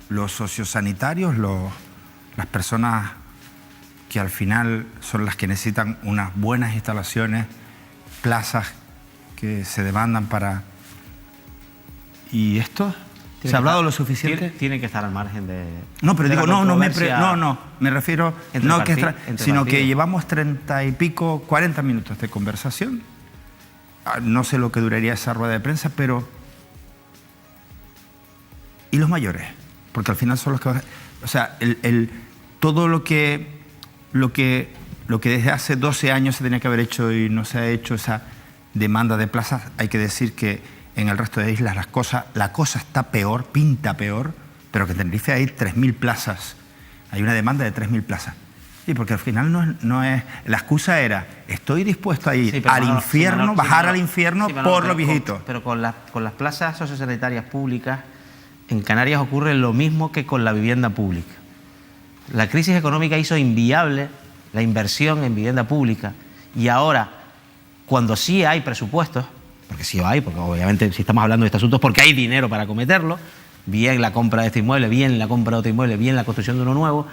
¿Los sociosanitarios? ¿Las personas que al final son las que necesitan unas buenas instalaciones, plazas que se demandan para... ¿Y esto? ¿Se ha hablado lo suficiente? Tiene que estar al margen de... No, pero digo, me refiero... No, sino que llevamos 30 y pico, 40 minutos de conversación. No sé lo que duraría esa rueda de prensa, pero... ¿Y los mayores? Porque al final son los que... O sea, todo lo que desde hace 12 años se tenía que haber hecho y no se ha hecho, esa demanda de plazas, hay que decir que en el resto de islas la cosa está peor, pinta peor, pero que en Tenerife hay 3.000 plazas. Hay una demanda de 3.000 plazas. Y porque al final no es... La excusa era, estoy dispuesto a ir al infierno, bajar al infierno por los viejitos. Pero con las plazas sociosanitarias públicas, en Canarias ocurre lo mismo que con la vivienda pública. La crisis económica hizo inviable la inversión en vivienda pública, y ahora, cuando sí hay presupuestos, porque sí hay, porque obviamente si estamos hablando de estos asuntos porque hay dinero para acometerlo, bien la compra de este inmueble, bien la compra de otro inmueble, bien la construcción de uno nuevo,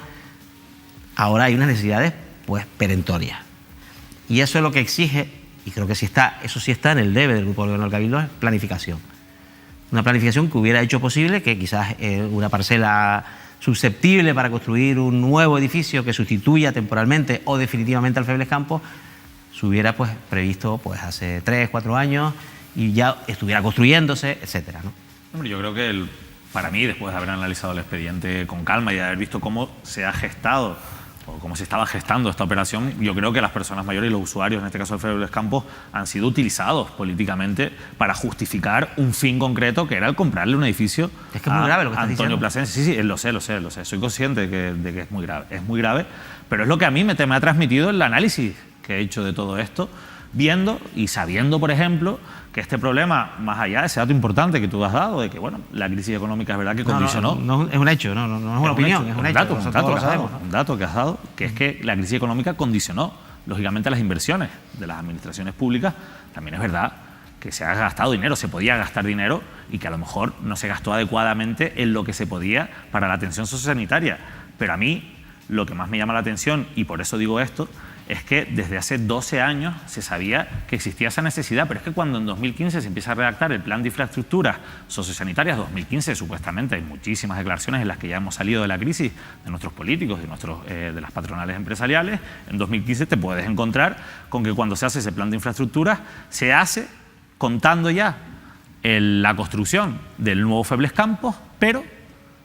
ahora hay unas necesidades pues perentorias. Y eso es lo que exige, y creo que eso sí está en el debe del Grupo de Gobierno del Cabildo, es planificación. Una planificación que hubiera hecho posible que quizás una parcela susceptible para construir un nuevo edificio que sustituya temporalmente o definitivamente al Febles Campos se hubiera pues previsto pues hace 3, 4 años y ya estuviera construyéndose, etcétera, ¿no? Hombre, yo creo que para mí, después de haber analizado el expediente con calma y de haber visto cómo se ha gestado o cómo se estaba gestando esta operación, yo creo que las personas mayores y los usuarios, en este caso el Febles Campos, han sido utilizados políticamente para justificar un fin concreto, que era el comprarle un edificio es que es muy grave lo que a estás Antonio diciendo. Plasencia. Sí, lo sé. Soy consciente de que es muy grave, pero es lo que a mí me ha transmitido el análisis que he hecho de todo esto, viendo y sabiendo, por ejemplo, que este problema, más allá de ese dato importante que tú has dado, de que bueno, la crisis económica es verdad que condicionó... No, es un hecho, no es una opinión, es un hecho. Un dato que has dado, que es que la crisis económica condicionó, lógicamente, las inversiones de las administraciones públicas. También es verdad que se ha gastado dinero, se podía gastar dinero y que a lo mejor no se gastó adecuadamente en lo que se podía para la atención sociosanitaria. Pero a mí, lo que más me llama la atención, y por eso digo esto, es que desde hace 12 años se sabía que existía esa necesidad, pero es que cuando en 2015 se empieza a redactar el plan de infraestructuras sociosanitarias, 2015 supuestamente hay muchísimas declaraciones en las que ya hemos salido de la crisis de nuestros políticos y de las patronales empresariales. En 2015 te puedes encontrar con que cuando se hace ese plan de infraestructuras se hace contando ya la construcción del nuevo Febles Campos, pero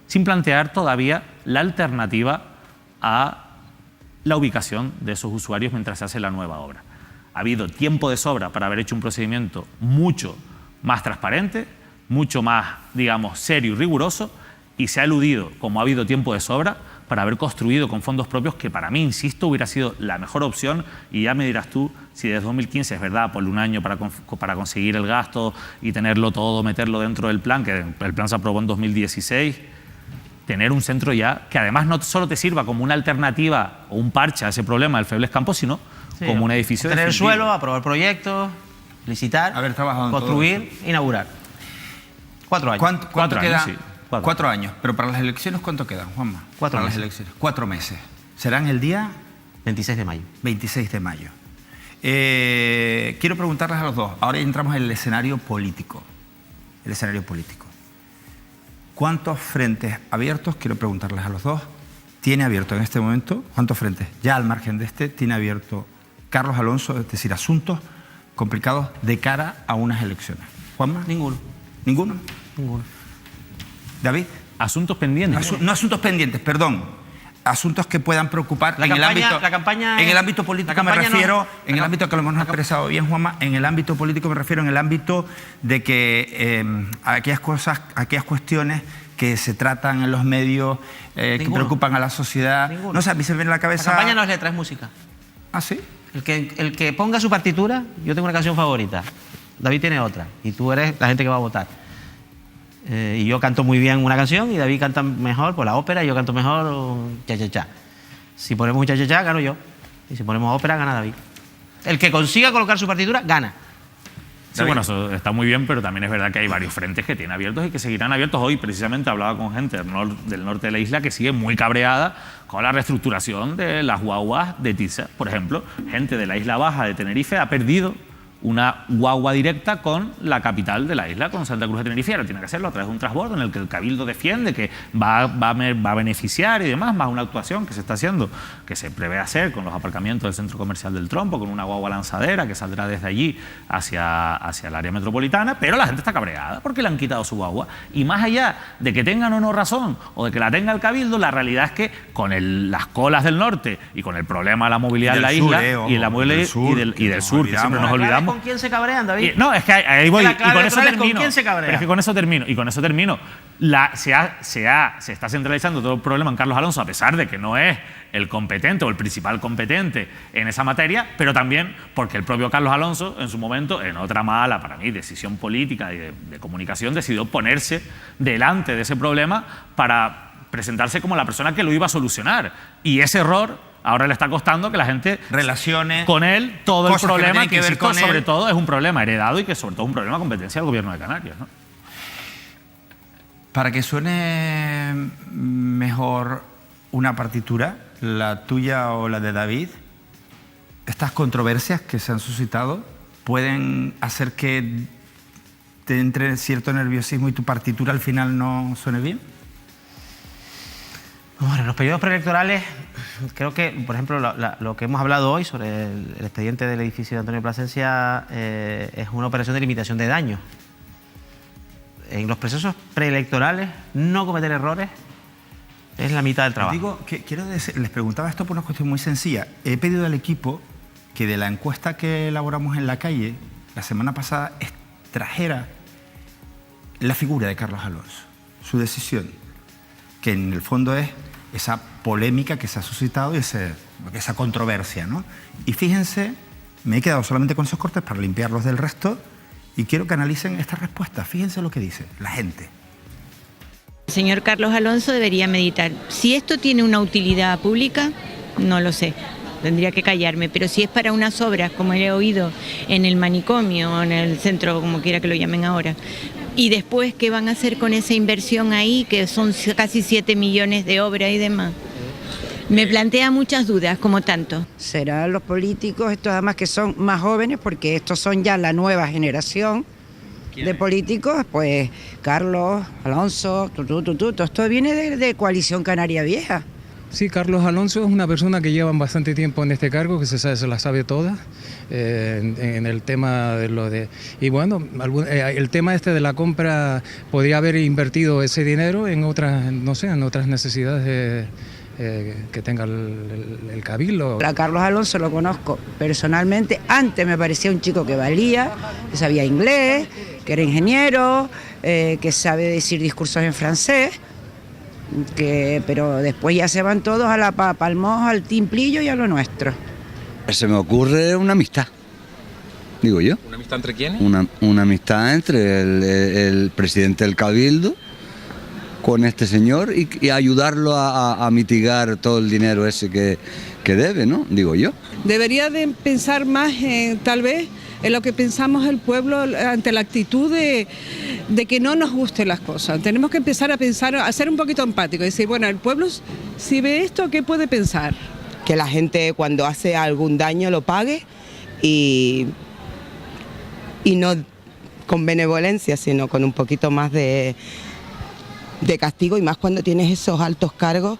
sin plantear todavía la alternativa a la ubicación de esos usuarios mientras se hace la nueva obra. Ha habido tiempo de sobra para haber hecho un procedimiento mucho más transparente, mucho más, digamos, serio y riguroso, y se ha eludido, como ha habido tiempo de sobra, para haber construido con fondos propios, que para mí, insisto, hubiera sido la mejor opción. Y ya me dirás tú si desde 2015 es verdad, por un año para conseguir el gasto y tenerlo todo, meterlo dentro del plan, que el plan se aprobó en 2016, tener un centro ya que además no solo te sirva como una alternativa o un parche a ese problema del Febles Campos, sino como un edificio tener el definitivo. suelo, aprobar proyectos, licitar, Haber trabajado en construir, inaugurar. 4 años. ¿Cuánto queda? sí, 4 años. Pero para las elecciones, ¿cuánto quedan, Juanma? 4 para meses. las elecciones. 4 meses. Serán el día 26 de mayo. 26 de mayo. Quiero preguntarles a los dos. Ahora entramos en el escenario político. El escenario político. ¿Cuántos frentes abiertos, quiero preguntarles a los dos, tiene abierto en este momento? ¿Cuántos frentes? Ya al margen de este, tiene abierto Carlos Alonso, es decir, asuntos complicados de cara a unas elecciones. ¿Juanma? Ninguno. ¿Ninguno? Ninguno. ¿David? Asuntos pendientes. No asuntos pendientes, perdón. Asuntos que puedan preocupar en el ámbito político, me refiero, en el ámbito que lo hemos expresado bien, Juanma, en el ámbito político me refiero en el ámbito de que aquellas cuestiones que se tratan en los medios, que preocupan a la sociedad. Ninguno. No sé, a mí se me viene a la cabeza... La campaña no es letra, es música. ¿Ah, sí? El que ponga su partitura, yo tengo una canción favorita, David tiene otra, y tú eres la gente que va a votar. Y yo canto muy bien una canción y David canta mejor por la ópera y yo canto mejor cha-cha-cha. Si ponemos un cha-cha-cha, gano yo. Y si ponemos ópera, gana David. El que consiga colocar su partitura, gana. Sí, bueno, eso está muy bien, pero también es verdad que hay varios frentes que tienen abiertos y que seguirán abiertos. Hoy, precisamente, hablaba con gente del norte de la isla que sigue muy cabreada con la reestructuración de las guaguas de Tiza. Por ejemplo, gente de la isla baja de Tenerife ha perdido una guagua directa con la capital de la isla, con Santa Cruz de Tenerife. Ahora tiene que hacerlo a través de un transbordo en el que el Cabildo defiende que va a beneficiar y demás, más una actuación que se está haciendo, que se prevé hacer con los aparcamientos del Centro Comercial del Trompo, con una guagua lanzadera que saldrá desde allí hacia el área metropolitana, pero la gente está cabreada porque le han quitado su guagua. Y más allá de que tengan o no razón, o de que la tenga el Cabildo, la realidad es que con las colas del norte y con el problema de la movilidad de la isla y la movilidad y del sur, que siempre nos olvidamos. ¿Con quién se cabrean, David? No, es que ahí voy, y con eso termino. ¿Con quién se cabrea? Pero es que con eso termino. Se está centralizando todo el problema en Carlos Alonso, a pesar de que no es el competente o el principal competente en esa materia, pero también porque el propio Carlos Alonso, en su momento, en otra mala, para mí, decisión política y de comunicación, decidió ponerse delante de ese problema para presentarse como la persona que lo iba a solucionar. Y ese error ahora le está costando que la gente relacione con él todo el problema, que ver con sobre todo es un problema heredado y que sobre todo es un problema de competencia del gobierno de Canarias, ¿no? Para que suene mejor una partitura, la tuya o la de David, estas controversias que se han suscitado pueden hacer que te entre cierto nerviosismo y tu partitura al final no suene bien. Bueno, en los periodos preelectorales, creo que, por ejemplo, lo que hemos hablado hoy sobre el expediente del edificio de Antonio Plasencia es una operación de limitación de daños. En los procesos preelectorales, no cometer errores es la mitad del trabajo. Les preguntaba esto por una cuestión muy sencilla. He pedido al equipo que de la encuesta que elaboramos en la calle la semana pasada extrajera la figura de Carlos Alonso, su decisión, que en el fondo es esa polémica que se ha suscitado y esa controversia, ¿no? Y fíjense, me he quedado solamente con esos cortes para limpiarlos del resto y quiero que analicen esta respuesta. Fíjense lo que dice la gente. El señor Carlos Alonso debería meditar. Si esto tiene una utilidad pública, no lo sé, tendría que callarme, pero si es para unas obras, como he oído en el manicomio o en el centro, como quiera que lo llamen ahora, y después, ¿qué van a hacer con esa inversión ahí, que son casi 7 millones de obra y demás? Me plantea muchas dudas, como tanto. Serán los políticos, estos además que son más jóvenes, porque estos son ya la nueva generación de políticos, pues Carlos, Alonso, todo esto viene de Coalición Canaria Vieja. Sí, Carlos Alonso es una persona que lleva bastante tiempo en este cargo, que se la sabe toda, en el tema de lo de... Y bueno, el tema este de la compra, podría haber invertido ese dinero en otras, no sé, en otras necesidades que tenga el cabildo. A Carlos Alonso lo conozco personalmente, antes me parecía un chico que valía, que sabía inglés, que era ingeniero, que sabe decir discursos en francés, pero después ya se van todos a la Palmos, al Timplillo y a lo nuestro. Se me ocurre una amistad, digo yo. ¿Una amistad entre quiénes? Una amistad entre el presidente del Cabildo con este señor y ayudarlo a mitigar todo el dinero ese que debe, ¿no? Digo yo. Debería de pensar más, tal vez, en lo que pensamos el pueblo ante la actitud de que no nos gusten las cosas. Tenemos que empezar a pensar, a ser un poquito empáticos, decir, bueno, el pueblo si ve esto, ¿qué puede pensar? Que la gente cuando hace algún daño lo pague y no con benevolencia, sino con un poquito más de castigo, y más cuando tienes esos altos cargos,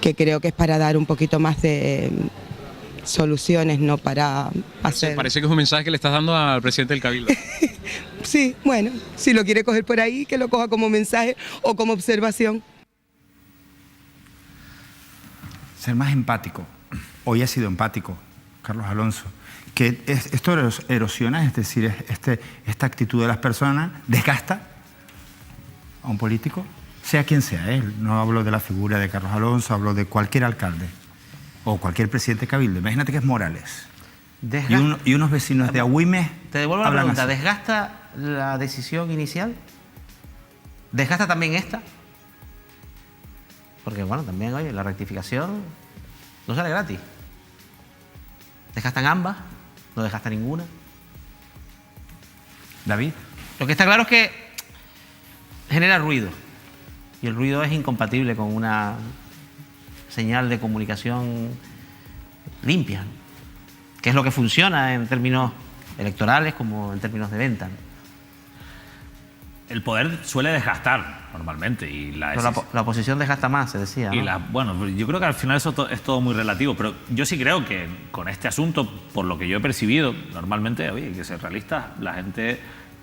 que creo que es para dar un poquito más de soluciones, no para hacer... Parece que es un mensaje que le estás dando al presidente del Cabildo. Sí, bueno, si lo quiere coger por ahí, que lo coja como mensaje o como observación. Ser más empático. Hoy ha sido empático, Carlos Alonso. Que esto erosiona, es decir, esta actitud de las personas desgasta a un político, sea quien sea, ¿eh? No hablo de la figura de Carlos Alonso, hablo de cualquier alcalde o cualquier presidente de Cabildo. Imagínate que es Morales y unos vecinos de Agüimes. Te devuelvo la pregunta, así. ¿desgasta la decisión inicial? ¿Desgasta también esta? Porque bueno, también, oye, la rectificación no sale gratis. ¿Desgastan ambas? ¿No desgasta ninguna? David. Lo que está claro es que genera ruido. Y el ruido es incompatible con una señal de comunicación limpia, ¿no? Que es lo que funciona en términos electorales como en términos de venta, ¿no? El poder suele desgastar normalmente. Pero la oposición desgasta más, se decía, ¿no? Bueno, yo creo que al final eso es todo muy relativo, pero yo sí creo que con este asunto, por lo que yo he percibido, normalmente, oye, hay que ser realistas, la gente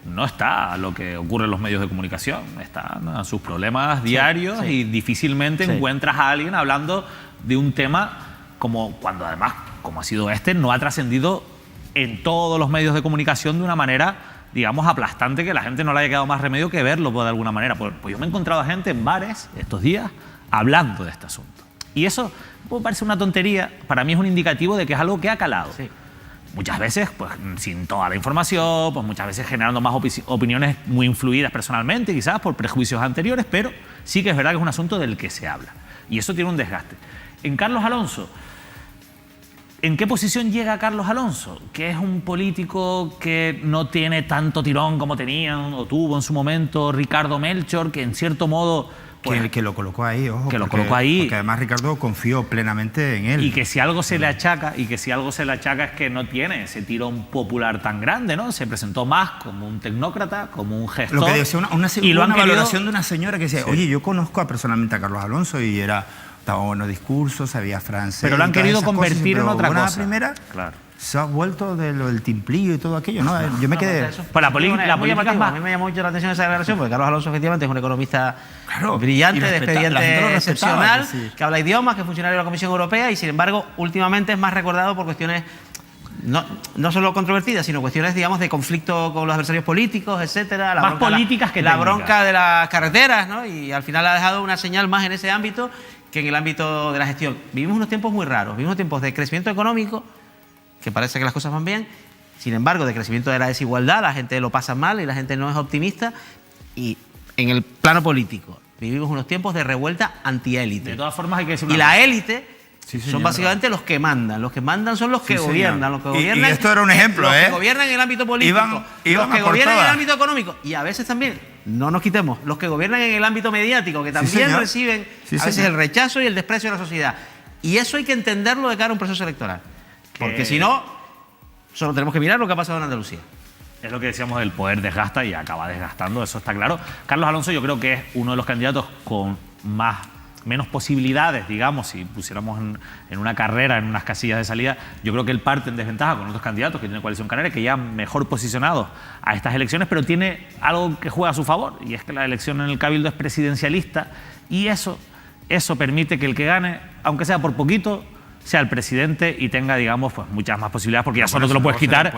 no está a lo que ocurre en los medios de comunicación, están a sus problemas diarios y difícilmente encuentras a alguien hablando de un tema como cuando además, como ha sido este, no ha trascendido en todos los medios de comunicación de una manera, digamos, aplastante, que la gente no le haya quedado más remedio que verlo de alguna manera. Pues yo me he encontrado a gente en bares estos días hablando de este asunto. Y eso puede parecer una tontería, para mí es un indicativo de que es algo que ha calado. Sí. Muchas veces, pues sin toda la información, pues muchas veces generando más opiniones muy influidas personalmente, quizás por prejuicios anteriores, pero sí que es verdad que es un asunto del que se habla. Y eso tiene un desgaste. En Carlos Alonso, ¿en qué posición llega Carlos Alonso? Que es un político que no tiene tanto tirón como tenían o tuvo en su momento Ricardo Melchor, que en cierto modo... Pues, que lo colocó ahí, ojo. Que lo colocó ahí. Porque además Ricardo confió plenamente en él. Y que si algo se le achaca, es que no tiene ese tirón popular tan grande, ¿no? Se presentó más como un tecnócrata, como un gestor. Lo que decía una valoración de una señora que decía, sí, oye, yo conozco personalmente a Carlos Alonso y estaba buenos discursos, sabía francés. Pero lo han querido convertir en otra cosa. La primera, claro, se ha vuelto de lo del Timplillo y todo aquello, ¿no? Yo me quedé... Para la política a mí me llamó mucho la atención esa declaración, porque Carlos Alonso efectivamente es un economista brillante, de expediente excepcional, que habla idiomas, que es funcionario de la Comisión Europea y sin embargo últimamente es más recordado por cuestiones no solo controvertidas, sino cuestiones, digamos, de conflicto con los adversarios políticos, etcétera. Más políticas que la técnicas. Bronca de las carreteras, ¿no? Y al final ha dejado una señal más en ese ámbito que en el ámbito de la gestión. Vivimos unos tiempos muy raros, vivimos tiempos de crecimiento económico, que parece que las cosas van bien, sin embargo, de crecimiento de la desigualdad, la gente lo pasa mal y la gente no es optimista, y en el plano político vivimos unos tiempos de revuelta antiélite. De todas formas hay que decir una y la cosa. élite son básicamente los que mandan son los que gobiernan, los que gobiernan. Y esto era un ejemplo, los que gobiernan en el ámbito político, los que gobiernan en el ámbito económico y a veces también, no nos quitemos, los que gobiernan en el ámbito mediático, que también reciben a veces el rechazo y el desprecio de la sociedad. Y eso hay que entenderlo de cara a un proceso electoral. Porque si no, solo tenemos que mirar lo que ha pasado en Andalucía. Es lo que decíamos, el poder desgasta y acaba desgastando, eso está claro. Carlos Alonso yo creo que es uno de los candidatos con menos posibilidades, digamos, si pusiéramos en una carrera, en unas casillas de salida, yo creo que él parte en desventaja con otros candidatos que tiene Coalición Canaria, que ya mejor posicionados a estas elecciones, pero tiene algo que juega a su favor, y es que la elección en el Cabildo es presidencialista, y eso permite que el que gane, aunque sea por poquito, sea el presidente y tenga, digamos, pues muchas más posibilidades, porque ya solo te lo puedes quitar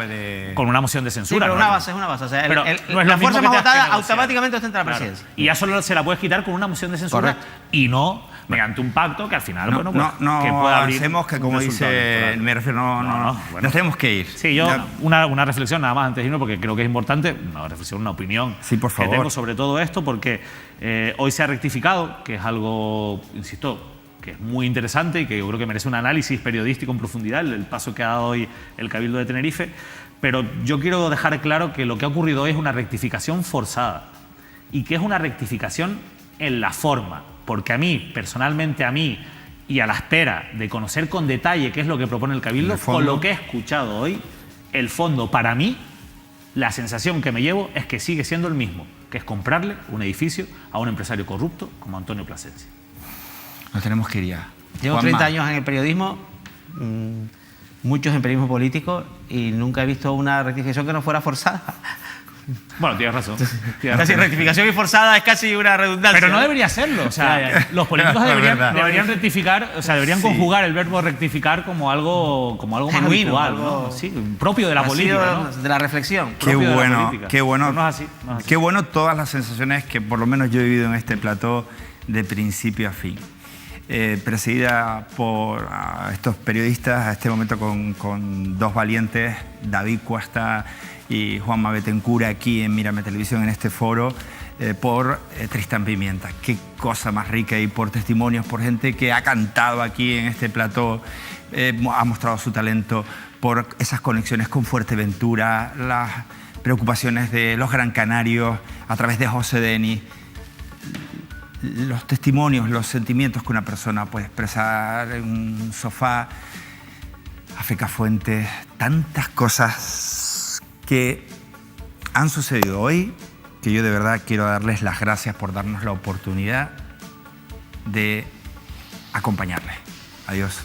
con una moción de censura. Sí, pero ¿no? una base es una base. O sea, pero no es la lo fuerza mismo más que tengas votada que negociar. automáticamente está entre la Claro. presidencia. Y ya solo se la puedes quitar con una moción de censura. Correcto. Y no mediante un pacto que al final, bueno, pues, no que pueda abrir avancemos, que un como resultado dice, electoral. me refiero, bueno. nos tenemos que ir. Sí, yo una reflexión nada más antes de irme, porque creo que es importante, una reflexión, una opinión Sí, por favor. que tengo sobre todo esto, porque hoy se ha rectificado, que es algo, insisto, que es muy interesante y que yo creo que merece un análisis periodístico en profundidad, el paso que ha dado hoy el Cabildo de Tenerife, pero yo quiero dejar claro que lo que ha ocurrido hoy es una rectificación forzada y que es una rectificación en la forma, porque a mí, personalmente a mí, y a la espera de conocer con detalle qué es lo que propone el Cabildo, con lo que he escuchado hoy, el fondo para mí, la sensación que me llevo es que sigue siendo el mismo, que es comprarle un edificio a un empresario corrupto como Antonio Plasencia. Nos tenemos que ir ya. Llevo Juanma. 30 años en el periodismo, muchos en periodismo político, y nunca he visto una rectificación que no fuera forzada. Bueno, tienes razón. Casi rectificación y forzada es casi una redundancia. Pero no debería serlo. O sea, los políticos deberían rectificar, o sea, deberían conjugar el verbo rectificar como algo más Genuino, habitual, algo ¿no? Sí, propio de la política, ¿no? De la reflexión. Qué propio de la bueno, política. qué bueno. Pero no es así, no es así. Qué bueno todas las sensaciones que por lo menos yo he vivido en este plató de principio a fin. Presidida por estos periodistas, a este momento con dos valientes, David Cuesta y Juanma Betancur, aquí en Mírame Televisión, en este foro, por Tristán Pimienta. Qué cosa más rica, y por testimonios, por gente que ha cantado aquí en este plató, ha mostrado su talento, por esas conexiones con Fuerteventura, las preocupaciones de los Gran Canarios a través de José Denis, los testimonios, los sentimientos que una persona puede expresar en un sofá. África Fuentes, tantas cosas que han sucedido hoy, que yo de verdad quiero darles las gracias por darnos la oportunidad de acompañarles. Adiós.